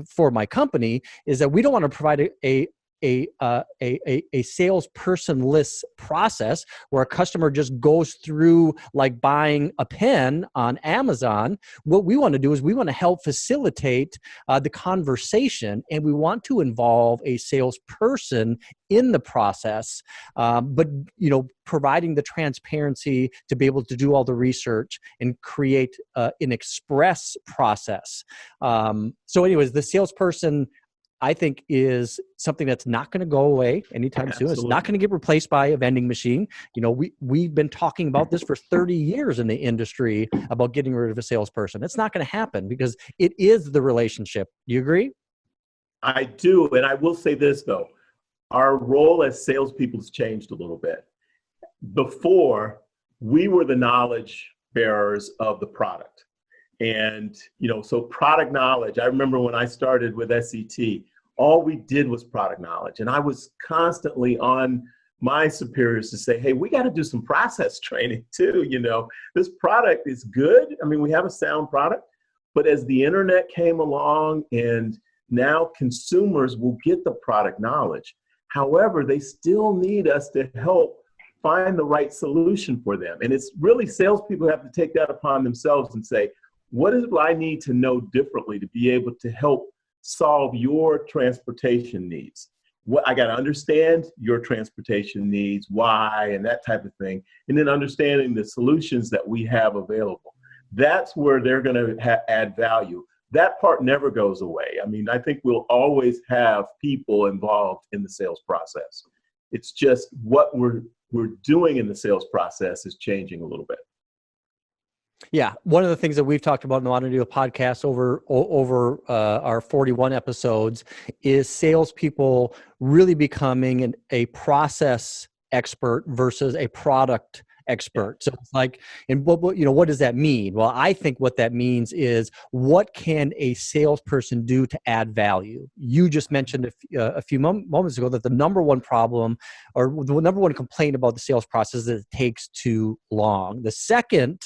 for my company, is that we don't want to provide a salesperson-less process where a customer just goes through like buying a pen on Amazon. What we want to do is we want to help facilitate the conversation, and we want to involve a salesperson in the process, but providing the transparency to be able to do all the research and create an express process. So anyways, the salesperson, I think, is something that's not going to go away anytime soon. It's not going to get replaced by a vending machine. We've been talking about this for 30 years in the industry about getting rid of a salesperson. It's not going to happen because it is the relationship. Do you agree? I do. And I will say this, though. Our role as salespeople has changed a little bit. Before, we were the knowledge bearers of the product. And, so product knowledge, I remember when I started with SET, all we did was product knowledge. And I was constantly on my superiors to say, hey, we got to do some process training too. This product is good. I mean, we have a sound product, but as the internet came along and now consumers will get the product knowledge. However, they still need us to help find the right solution for them. And it's really salespeople have to take that upon themselves and say, what do I need to know differently to be able to help solve your transportation needs? What I got to understand your transportation needs, why, and that type of thing. And then understanding the solutions that we have available. That's where they're going to add value. That part never goes away. I mean, I think we'll always have people involved in the sales process. It's just what we're doing in the sales process is changing a little bit. Yeah, one of the things that we've talked about in the Modern Dealer podcast over our 41 episodes is salespeople really becoming a process expert versus a product expert. So it's like, and what does that mean? Well, I think what that means is, what can a salesperson do to add value? You just mentioned a few moments ago that the number one problem, or the number one complaint about the sales process, is that it takes too long. The second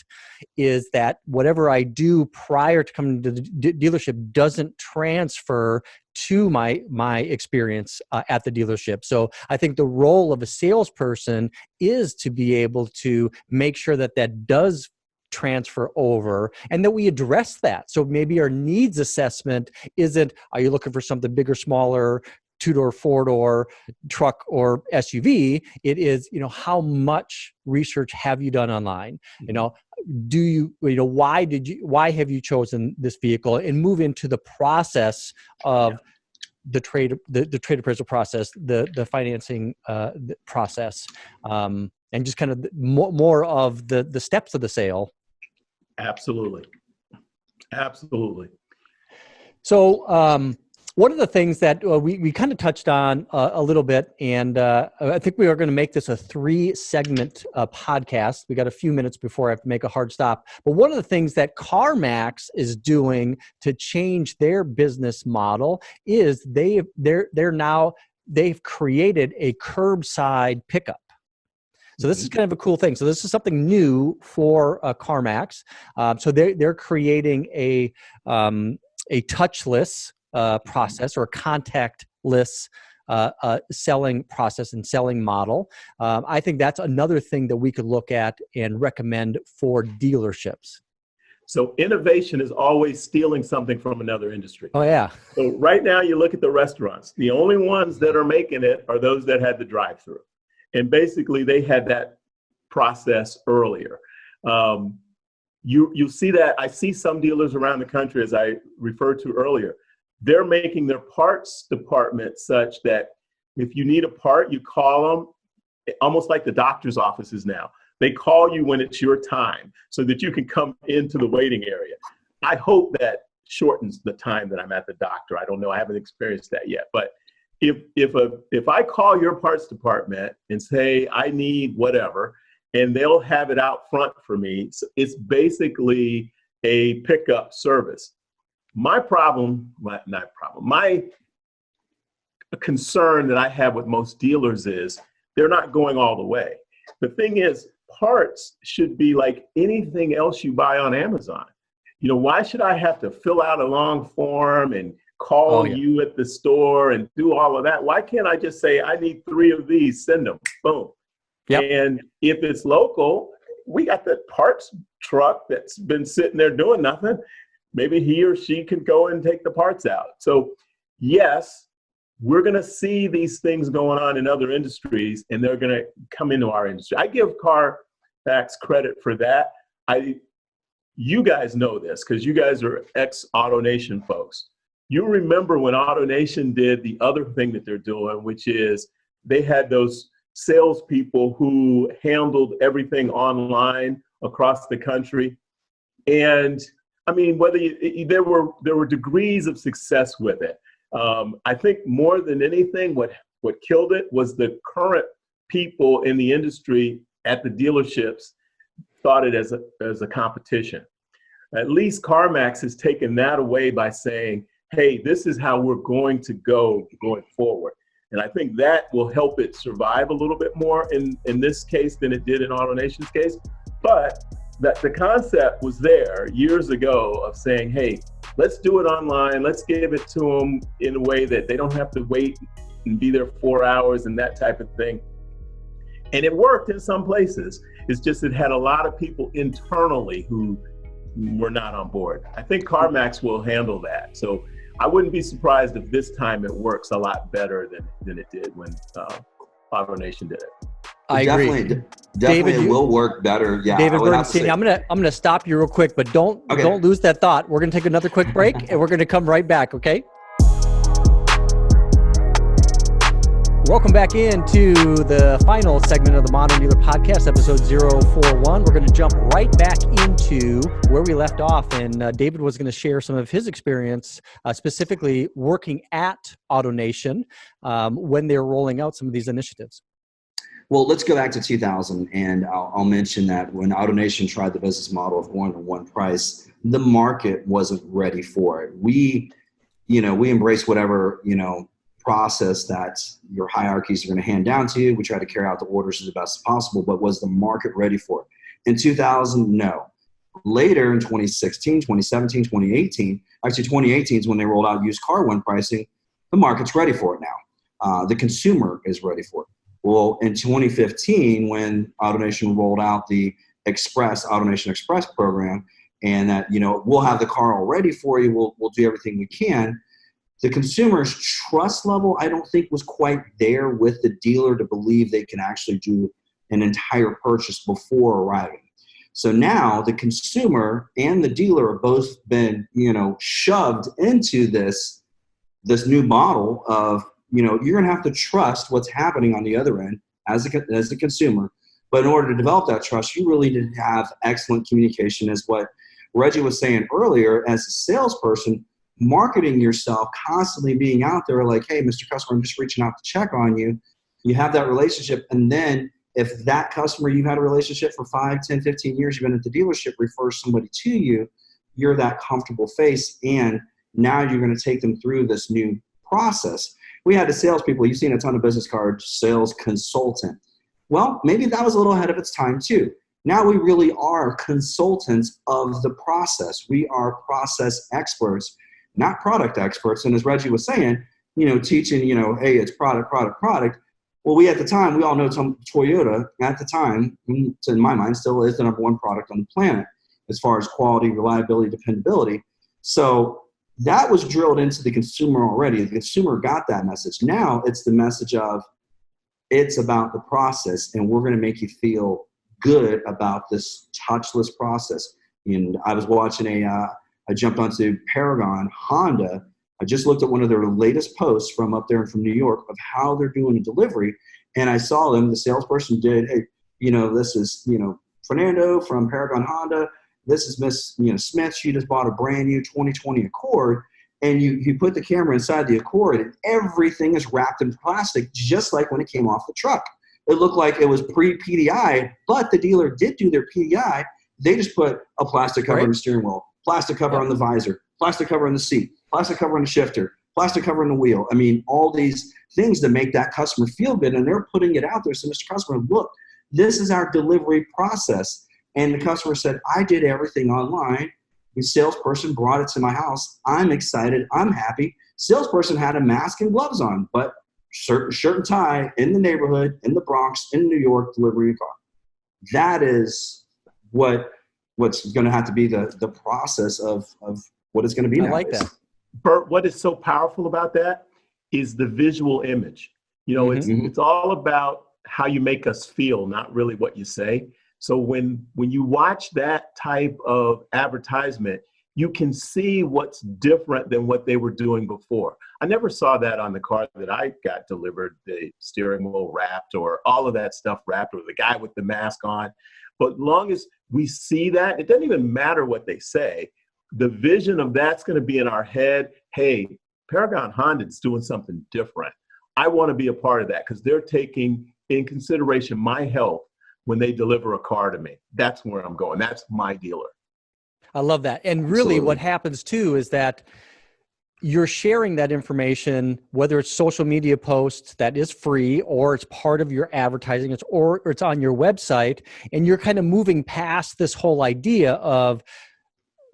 is that whatever I do prior to coming to the dealership doesn't transfer to my experience at the dealership. So I think the role of a salesperson is to be able to make sure that that does transfer over, and that we address that. So maybe our needs assessment isn't, are you looking for something bigger, smaller, 2-door, 4-door truck or SUV? It is, how much research have you done online? Why have you chosen this vehicle? And move into the process of the trade appraisal process, the financing process, and just kind of more of the steps of the sale. Absolutely. So one of the things that we kind of touched on a little bit, and I think we are going to make this a 3-segment podcast. We got a few minutes before I have to make a hard stop. But one of the things that CarMax is doing to change their business model is they've created a curbside pickup. So this is kind of a cool thing. So this is something new for CarMax. So they're creating a touchless process, or a contactless selling process and selling model. I think that's another thing that we could look at and recommend for dealerships. So innovation is always stealing something from another industry. Oh, yeah. So right now you look at the restaurants. The only ones that are making it are those that had the drive-through. And basically they had that process earlier. You see that. I see some dealers around the country, as I referred to earlier, they're making their parts department such that if you need a part, you call them, almost like the doctor's offices now. They call you when it's your time so that you can come into the waiting area. I hope that shortens the time that I'm at the doctor. I don't know. I haven't experienced that yet. But if I call your parts department and say I need whatever, and they'll have it out front for me, so it's basically a pickup service. My concern that I have with most dealers is they're not going all the way. The thing is, parts should be like anything else you buy on Amazon. Why should I have to fill out a long form and call you at the store and do all of that? Why can't I just say, I need 3 of these, send them, boom. Yep. And if it's local, we got the parts truck that's been sitting there doing nothing. Maybe he or she can go and take the parts out. So yes, we're going to see these things going on in other industries, and they're going to come into our industry. I give CarMax credit for that. You guys know this because you guys are ex-AutoNation folks. You remember when AutoNation did the other thing that they're doing, which is they had those salespeople who handled everything online across the country. And I mean, there were degrees of success with it. I think more than anything, what killed it was the current people in the industry at the dealerships thought it as a competition. At least CarMax has taken that away by saying, hey, this is how we're going to go going forward. And I think that will help it survive a little bit more in this case than it did in AutoNation's case. But that the concept was there years ago of saying, hey, let's do it online. Let's give it to them in a way that they don't have to wait and be there 4 hours and that type of thing. And it worked in some places. It's just it had a lot of people internally who were not on board. I think CarMax will handle that. So I wouldn't be surprised if this time it works a lot better than it did when AutoNation did it. I agree. Definitely David, it will work better. Yeah, David Bernstein, I'm gonna stop you real quick, but don't lose that thought. We're gonna take another quick break, and we're gonna come right back. Okay. Welcome back into the final segment of the Modern Dealer Podcast, episode 041. We're going to jump right back into where we left off, and David was going to share some of his experience, specifically working at AutoNation when they were rolling out some of these initiatives. Well, let's go back to 2000, and I'll mention that when AutoNation tried the business model of going to one price, the market wasn't ready for it. We embrace whatever, process that your hierarchies are going to hand down to you. We try to carry out the orders as best as possible, but was the market ready for it? In 2000, no. Later in 2016, 2017, 2018, actually 2018 is when they rolled out used car one pricing. The market's ready for it now. The consumer is ready for it. Well, in 2015, when AutoNation rolled out the AutoNation Express program, and that, we'll have the car all ready for you, we'll do everything we can. The consumer's trust level, I don't think, was quite there with the dealer to believe they can actually do an entire purchase before arriving. So now the consumer and the dealer have both been, shoved into this new model of, you're going to have to trust what's happening on the other end as the consumer. But in order to develop that trust, you really need to have excellent communication, as what Reggie was saying earlier. As a salesperson, marketing yourself, constantly being out there like, hey, Mr. Customer, I'm just reaching out to check on you. You have that relationship. And then if that customer, you've had a relationship for 5, 10, 15 years, you've been at the dealership, refers somebody to you, you're that comfortable face. And now you're going to take them through this new process. We had the salespeople, you've seen a ton of business cards, sales consultant. Well, maybe that was a little ahead of its time too. Now we really are consultants of the process. We are process experts, not product experts. And as Reggie was saying, teaching, hey, it's product. Well, we at the time, we all know Toyota at the time, in my mind, still is the number one product on the planet as far as quality, reliability, dependability. So that was drilled into the consumer already. The consumer got that message. Now it's the message of, it's about the process, and we're going to make you feel good about this touchless process. And I was watching I jumped onto Paragon Honda. I just looked at one of their latest posts from up there from New York of how they're doing a delivery. And I saw them, the salesperson did, hey, this is, Fernando from Paragon Honda. This is Miss, Smith. She just bought a brand new 2020 Accord. And you put the camera inside the Accord and everything is wrapped in plastic, just like when it came off the truck. It looked like it was pre-PDI, but the dealer did do their PDI. They just put a plastic cover on the steering wheel, plastic cover on the visor, plastic cover on the seat, plastic cover on the shifter, plastic cover on the wheel. I mean, all these things to make that customer feel good, and they're putting it out there. So, Mr. Customer, look, this is our delivery process. And the customer said, I did everything online. The salesperson brought it to my house. I'm excited. I'm happy. Salesperson had a mask and gloves on, but shirt and tie in the neighborhood, in the Bronx, in New York, delivering a car. That is what's going to have to be the process of what it's going to be nowadays. I like that. Bert, what is so powerful about that is the visual image. It's all about how you make us feel, not really what you say. So when you watch that type of advertisement, you can see what's different than what they were doing before. I never saw that on the car that I got delivered, the steering wheel wrapped or all of that stuff wrapped, or the guy with the mask on. But as long as we see that, it doesn't even matter what they say. The vision of that's going to be in our head. Hey, Paragon Honda is doing something different. I want to be a part of that because they're taking in consideration my health when they deliver a car to me. That's where I'm going. That's my dealer. I love that. And really Absolutely. What happens too is that you're sharing that information, whether it's social media posts that is free, or it's part of your advertising, or it's on your website, and you're kind of moving past this whole idea of,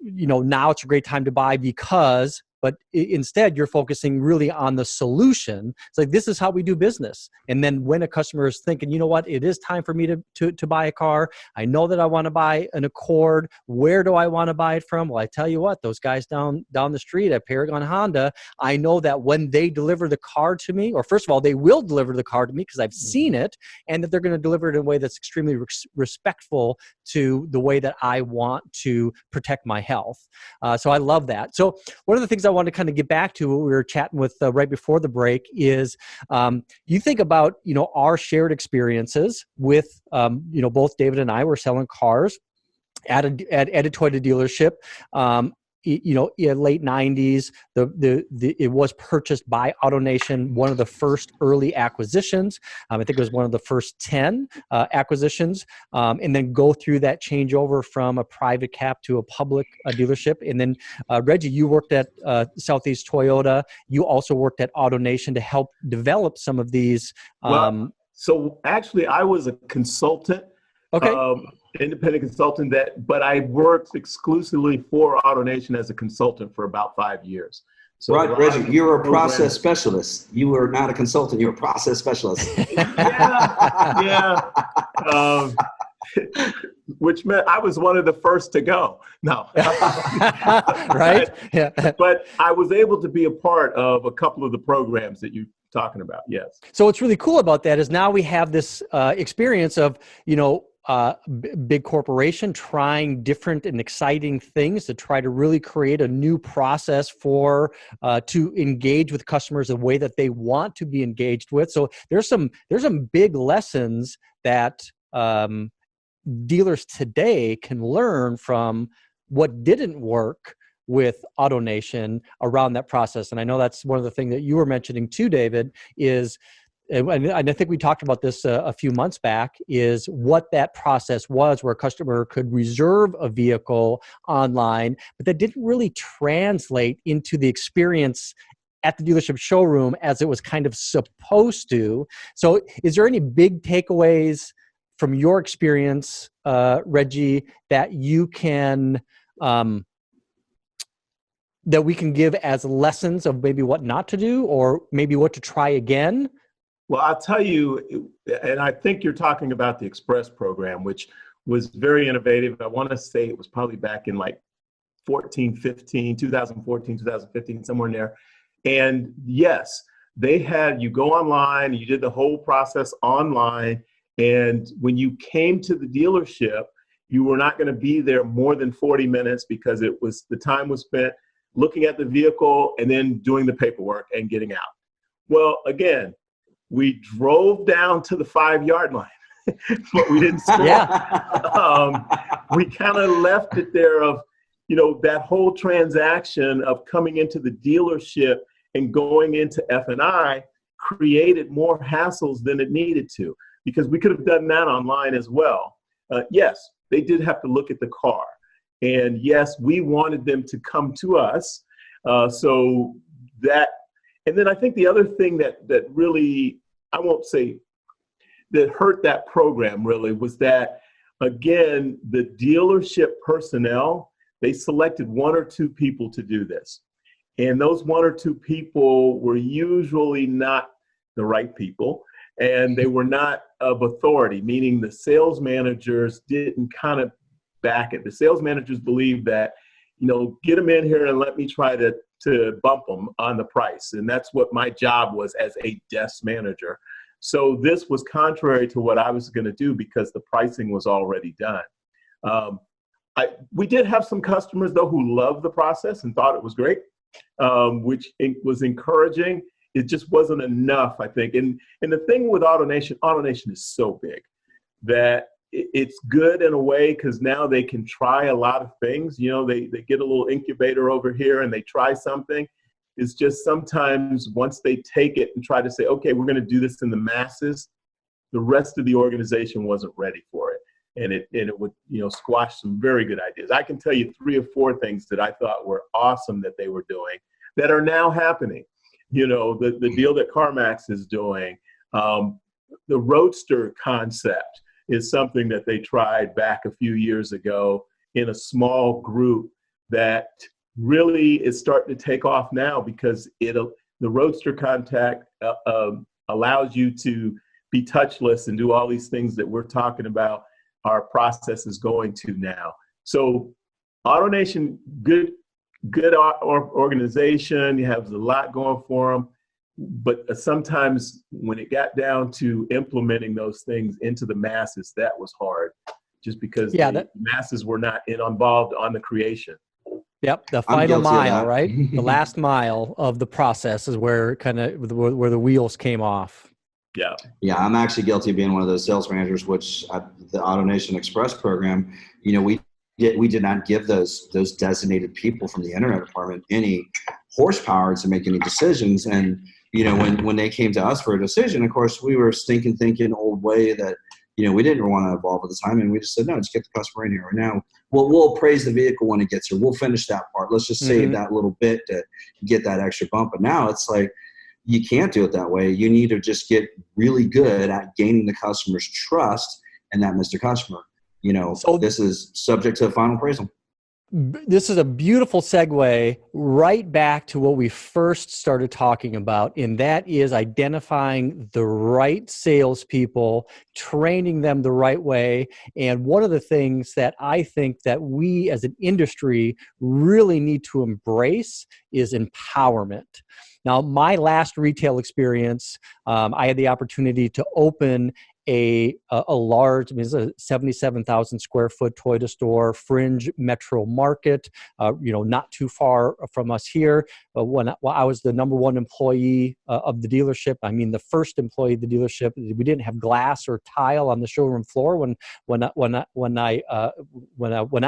now it's a great time to buy because, but instead you're focusing really on the solution. It's like, this is how we do business. And then when a customer is thinking, you know what, it is time for me to buy a car. I know that I want to buy an Accord. Where do I want to buy it from? Well, I tell you what, those guys down the street at Paragon Honda, I know that when they deliver the car to me, or first of all, they will deliver the car to me because I've seen it, and that they're going to deliver it in a way that's extremely respectful to the way that I want to protect my health. So I love that. So one of the things I want to kind of get back to what we were chatting with right before the break is you think about, our shared experiences with, both David and I were selling cars at a Toyota dealership. late 90s. It was purchased by AutoNation, one of the first early acquisitions. I think it was one of the first 10 acquisitions, and then go through that changeover from a private cap to a public dealership. And then, Reggie, you worked at Southeast Toyota. You also worked at AutoNation to help develop some of these. So actually, I was a consultant. Okay. Independent consultant but I worked exclusively for AutoNation as a consultant for about 5 years. So right, Reggie, you were a process specialist. You were not a consultant, you were a process specialist. Yeah. Which meant I was one of the first to go. No. Right? Yeah. But I was able to be a part of a couple of the programs that you're talking about, yes. So what's really cool about that is now we have this experience of, big corporation trying different and exciting things to try to really create a new process for to engage with customers the way that they want to be engaged with. So there's some big lessons that dealers today can learn from what didn't work with AutoNation around that process. And I know that's one of the things that you were mentioning too, David, is, and I think we talked about this a few months back, is what that process was, where a customer could reserve a vehicle online, but that didn't really translate into the experience at the dealership showroom as it was kind of supposed to. So is there any big takeaways from your experience, Reggie, that you can, that we can give as lessons of maybe what not to do or maybe what to try again? Well, I'll tell you, and I think you're talking about the Express program, which was very innovative. I want to say it was probably back in like 2014, 2015, somewhere in there. And yes, they had you go online, you did the whole process online. And when you came to the dealership, you were not going to be there more than 40 minutes because the time was spent looking at the vehicle and then doing the paperwork and getting out. Well, again, we drove down to the 5-yard line, but we didn't score. We kind of left it there of, that whole transaction of coming into the dealership and going into F&I created more hassles than it needed to, because we could have done that online as well. Yes, they did have to look at the car. And yes, we wanted them to come to us. So that, and then I think the other thing that really, I won't say that hurt that program really, was that, again, the dealership personnel, they selected 1 or 2 people to do this. And those 1 or 2 people were usually not the right people. And they were not of authority, meaning the sales managers didn't kind of back it. The sales managers believed that, get them in here and let me try to bump them on the price. And that's what my job was as a desk manager. So this was contrary to what I was going to do because the pricing was already done. We did have some customers, though, who loved the process and thought it was great, which was encouraging. It just wasn't enough, I think. And the thing with AutoNation is so big that it's good in a way because now they can try a lot of things. They get a little incubator over here and they try something. It's just sometimes once they take it and try to say, okay, we're going to do this in the masses, the rest of the organization wasn't ready for it. And it would, squash some very good ideas. I can tell you 3 or 4 things that I thought were awesome that they were doing that are now happening. The deal that CarMax is doing, the Roadster concept is something that they tried back a few years ago in a small group that really is starting to take off now because the Roadster contact allows you to be touchless and do all these things that we're talking about our process is going to now. So AutoNation, good organization, you have a lot going for them, but sometimes when it got down to implementing those things into the masses, that was hard, just because the masses were not involved on the creation. Yep, the final mile, right? The last mile of the process is where where the wheels came off. Yeah, I'm actually guilty of being one of those sales managers, which at the AutoNation Express program, we we did not give those designated people from the internet department any horsepower to make any decisions. And, when they came to us for a decision, of course, we were thinking old way that, we didn't want to evolve at the time. And we just said, no, just get the customer in here right now. We'll appraise the vehicle when it gets here. We'll finish that part. Let's just save that little bit to get that extra bump. But now it's like, you can't do it that way. You need to just get really good at gaining the customer's trust and that Mr. Customer. So this is subject to final appraisal. This is a beautiful segue right back to what we first started talking about, and that is identifying the right salespeople, training them the right way. And one of the things that I think that we as an industry really need to embrace is empowerment. Now, my last retail experience, I had the opportunity to open a large, it's a 77,000 square foot Toyota store, fringe metro market, not too far from us here. But when I was the number one employee of the dealership, the first employee of the dealership, we didn't have glass or tile on the showroom floor. When I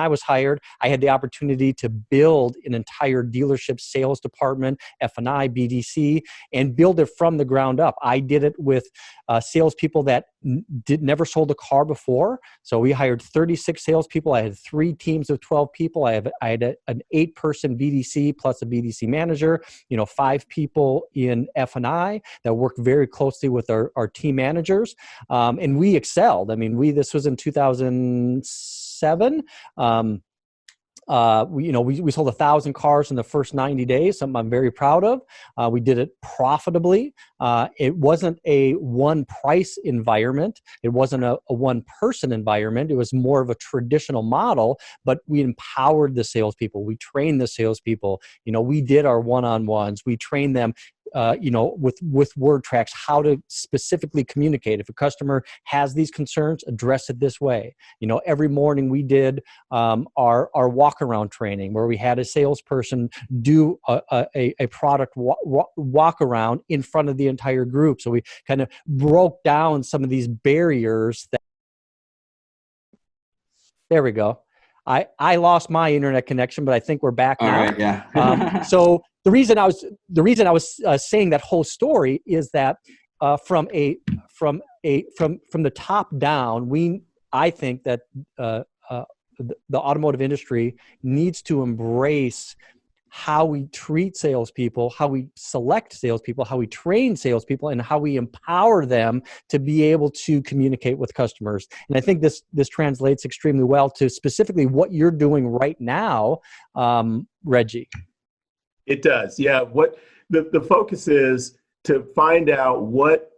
was hired, I had the opportunity to build an entire dealership sales department, F&I, BDC, and build it from the ground up. I did it with salespeople that never sold a car before. So we hired 36 salespeople. I had 3 teams of 12 people. I had an 8-person BDC plus a BDC manager, 5 people in F&I that worked very closely with our team managers. And we excelled. This was in 2007. We sold 1,000 cars in the first 90 days, something I'm very proud of. We did it profitably. It wasn't a one price environment. It wasn't a one person environment. It was more of a traditional model, but we empowered the salespeople. We trained the salespeople. We did our one-on-ones. We trained them with word tracks, how to specifically communicate. If a customer has these concerns, address it this way. Every morning we did our walk around training where we had a salesperson do a product walk around in front of the entire group. So we kind of broke down some of these barriers. There we go. I lost my internet connection, but I think we're back now. All right, yeah. So the reason I was saying that whole story is that from the top down, I think that the automotive industry needs to embrace how we treat salespeople, how we select salespeople, how we train salespeople, and how we empower them to be able to communicate with customers. And I think this translates extremely well to specifically what you're doing right now, Reggie. It does, yeah. What the focus is to find out what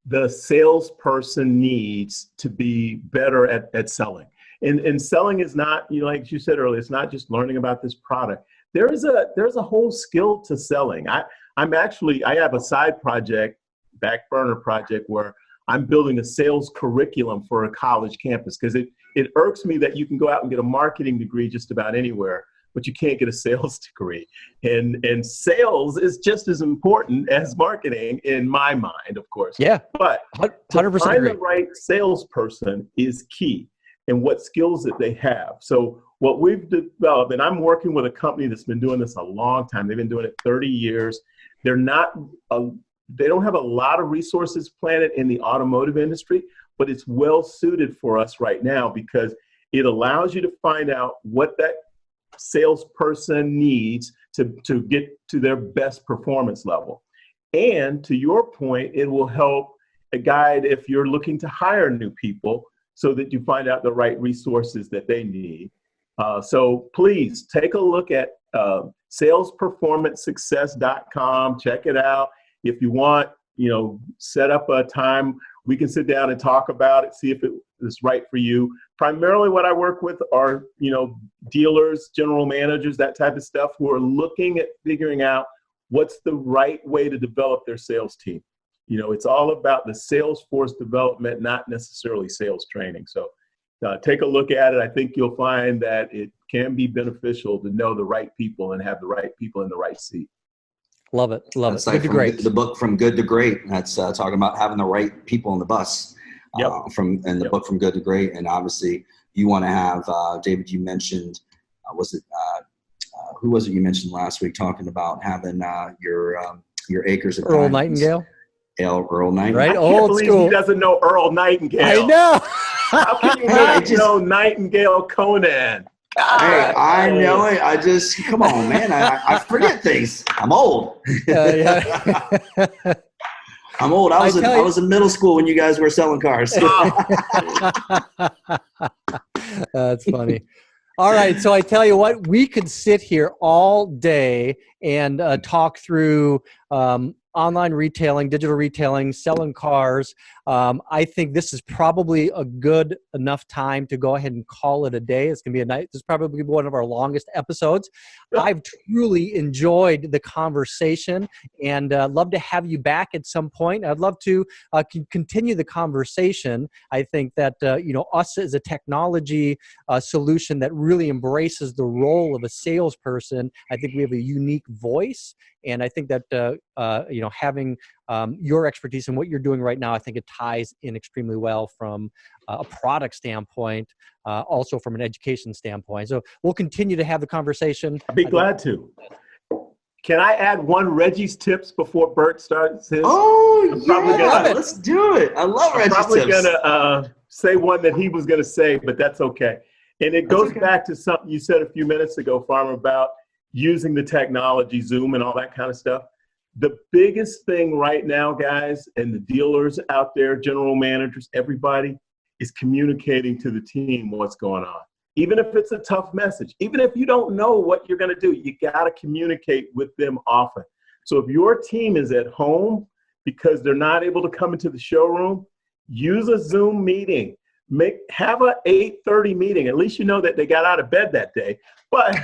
the salesperson needs to be better at selling. And selling is not, like you said earlier, it's not just learning about this product. There's a whole skill to selling. I have a side project, back burner project, where I'm building a sales curriculum for a college campus, because it irks me that you can go out and get a marketing degree just about anywhere, but you can't get a sales degree. And sales is just as important as marketing in my mind, of course. Yeah. But 100% to find agree. the right salesperson is key, and what skills that they have. So what we've developed, and I'm working with a company that's been doing this a long time. They've been doing it 30 years. They don't have a lot of resources planted in the automotive industry, but it's well suited for us right now because it allows you to find out what that salesperson needs to get to their best performance level. And to your point, it will help guide if you're looking to hire new people so that you find out the right resources that they need. So please take a look at salesperformancesuccess.com. Check it out. If you want, set up a time. We can sit down and talk about it, see if it is right for you. Primarily what I work with are, dealers, general managers, that type of stuff, who are looking at figuring out what's the right way to develop their sales team. It's all about the sales force development, not necessarily sales training. So take a look at it. I think you'll find that it can be beneficial to know the right people and have the right people in the right seat. Love it. Love That's it. like Good to great. the book From Good to Great. That's talking about having the right people on the bus. Yep. Book From Good to Great. And obviously, you want to have, David, you mentioned, who was it you mentioned last week talking about having your acres of Earl diamonds? Nightingale. Earl Nightingale. Right? I can't believe school. he doesn't know Earl Nightingale. I know. How can you not know Nightingale Conan? Hey, I know it. I just, come on, man. I forget things. I'm old. Yeah. I'm old. I was in middle school when you guys were selling cars. That's funny. All right. So I tell you what, we could sit here all day and talk through online retailing, digital retailing, selling cars. I think this is probably a good enough time to go ahead and call it a day. It's going to be this is probably one of our longest episodes. I've truly enjoyed the conversation and love to have you back at some point. I'd love to continue the conversation. I think that, us as a technology solution that really embraces the role of a salesperson, I think we have a unique voice. And I think that, having your expertise in what you're doing right now, I think it ties in extremely well from a product standpoint, also from an education standpoint. So we'll continue to have the conversation. I'd be glad to. Can I add one Reggie's tips before Bert starts his? Oh, yeah. Let's do it. I love Reggie's tips. I'm probably going to say one that he was going to say, but that's okay. And it goes back to something you said a few minutes ago, Farmer, about using the technology, Zoom and all that kind of stuff. The biggest thing right now, guys, and the dealers out there, general managers, everybody, is communicating to the team what's going on. Even if it's a tough message, even if you don't know what you're going to do, you got to communicate with them often. So if your team is at home because they're not able to come into the showroom, use a Zoom meeting. Have a 8:30 meeting. At least you know that they got out of bed that day. But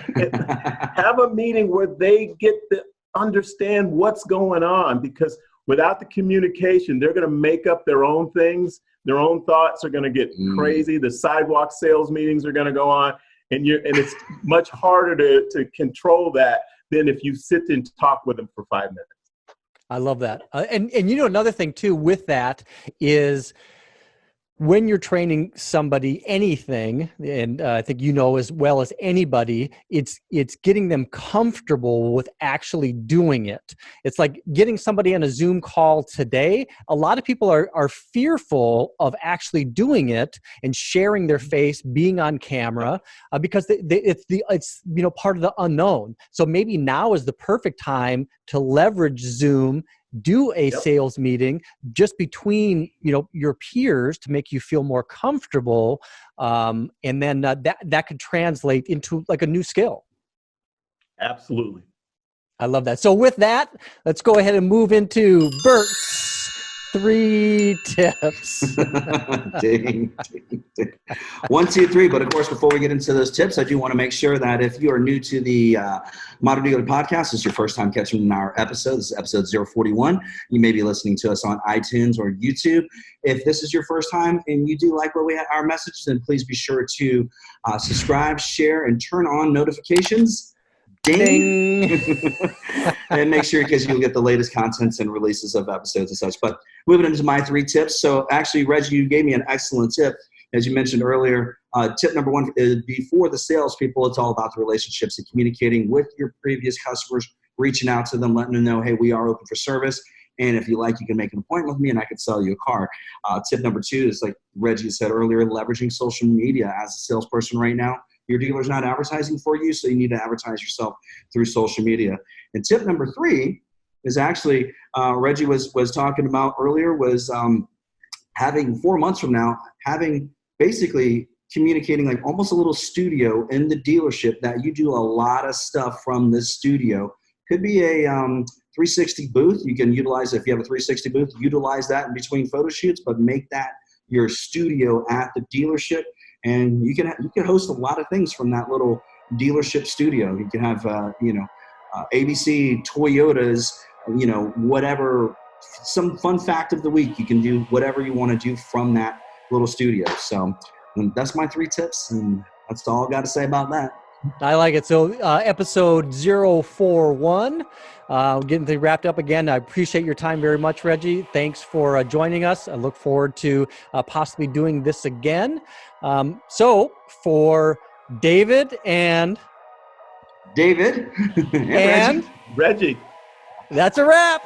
have a meeting where they get to understand what's going on, because without the communication, they're going to make up their own things. Their own thoughts are going to get crazy. The sidewalk sales meetings are going to go on, and it's much harder to control that than if you sit and talk with them for 5 minutes. I love that. And another thing too with that is, when you're training somebody anything, and I think as well as anybody, it's getting them comfortable with actually doing it. It's like getting somebody on a Zoom call today. A lot of people are fearful of actually doing it and sharing their face, being on camera, because it's part of the unknown. So maybe now is the perfect time to leverage Zoom. Do a sales meeting just between your peers to make you feel more comfortable, and then that could translate into like a new skill. Absolutely, I love that. So with that, let's go ahead and move into Bert's 3 tips. Ding. 1, 2, 3. But of course, before we get into those tips, I do want to make sure that if you are new to the Modern Dealer Podcast, this is your first time catching our episode. This is episode 041. You may be listening to us on iTunes or YouTube. If this is your first time and you do like where we have our message, then please be sure to subscribe, share, and turn on notifications. Ding. And make sure, because you'll get the latest contents and releases of episodes and such. But moving into my 3 tips. So actually, Reggie, you gave me an excellent tip. As you mentioned earlier, tip number 1 is, before the salespeople, it's all about the relationships and communicating with your previous customers, reaching out to them, letting them know, hey, we are open for service. And if you like, you can make an appointment with me and I can sell you a car. Tip number 2 is, like Reggie said earlier, leveraging social media. As a salesperson right now, your dealer's not advertising for you, so you need to advertise yourself through social media. And tip number 3 is actually, Reggie was talking about earlier, was having 4 months from now, having basically communicating like almost a little studio in the dealership that you do a lot of stuff from this studio. Could be a 360 booth. You can utilize, if you have a 360 booth, utilize that in between photo shoots, but make that your studio at the dealership. And you can host a lot of things from that little dealership studio. You can have, ABC, Toyotas, whatever, some fun fact of the week. You can do whatever you want to do from that little studio. So that's my 3 tips, and that's all I got to say about that. I like it. So episode 041, getting things wrapped up again. I appreciate your time very much, Reggie. Thanks for joining us. I look forward to possibly doing this again. So for David and Reggie. Reggie. that's a wrap.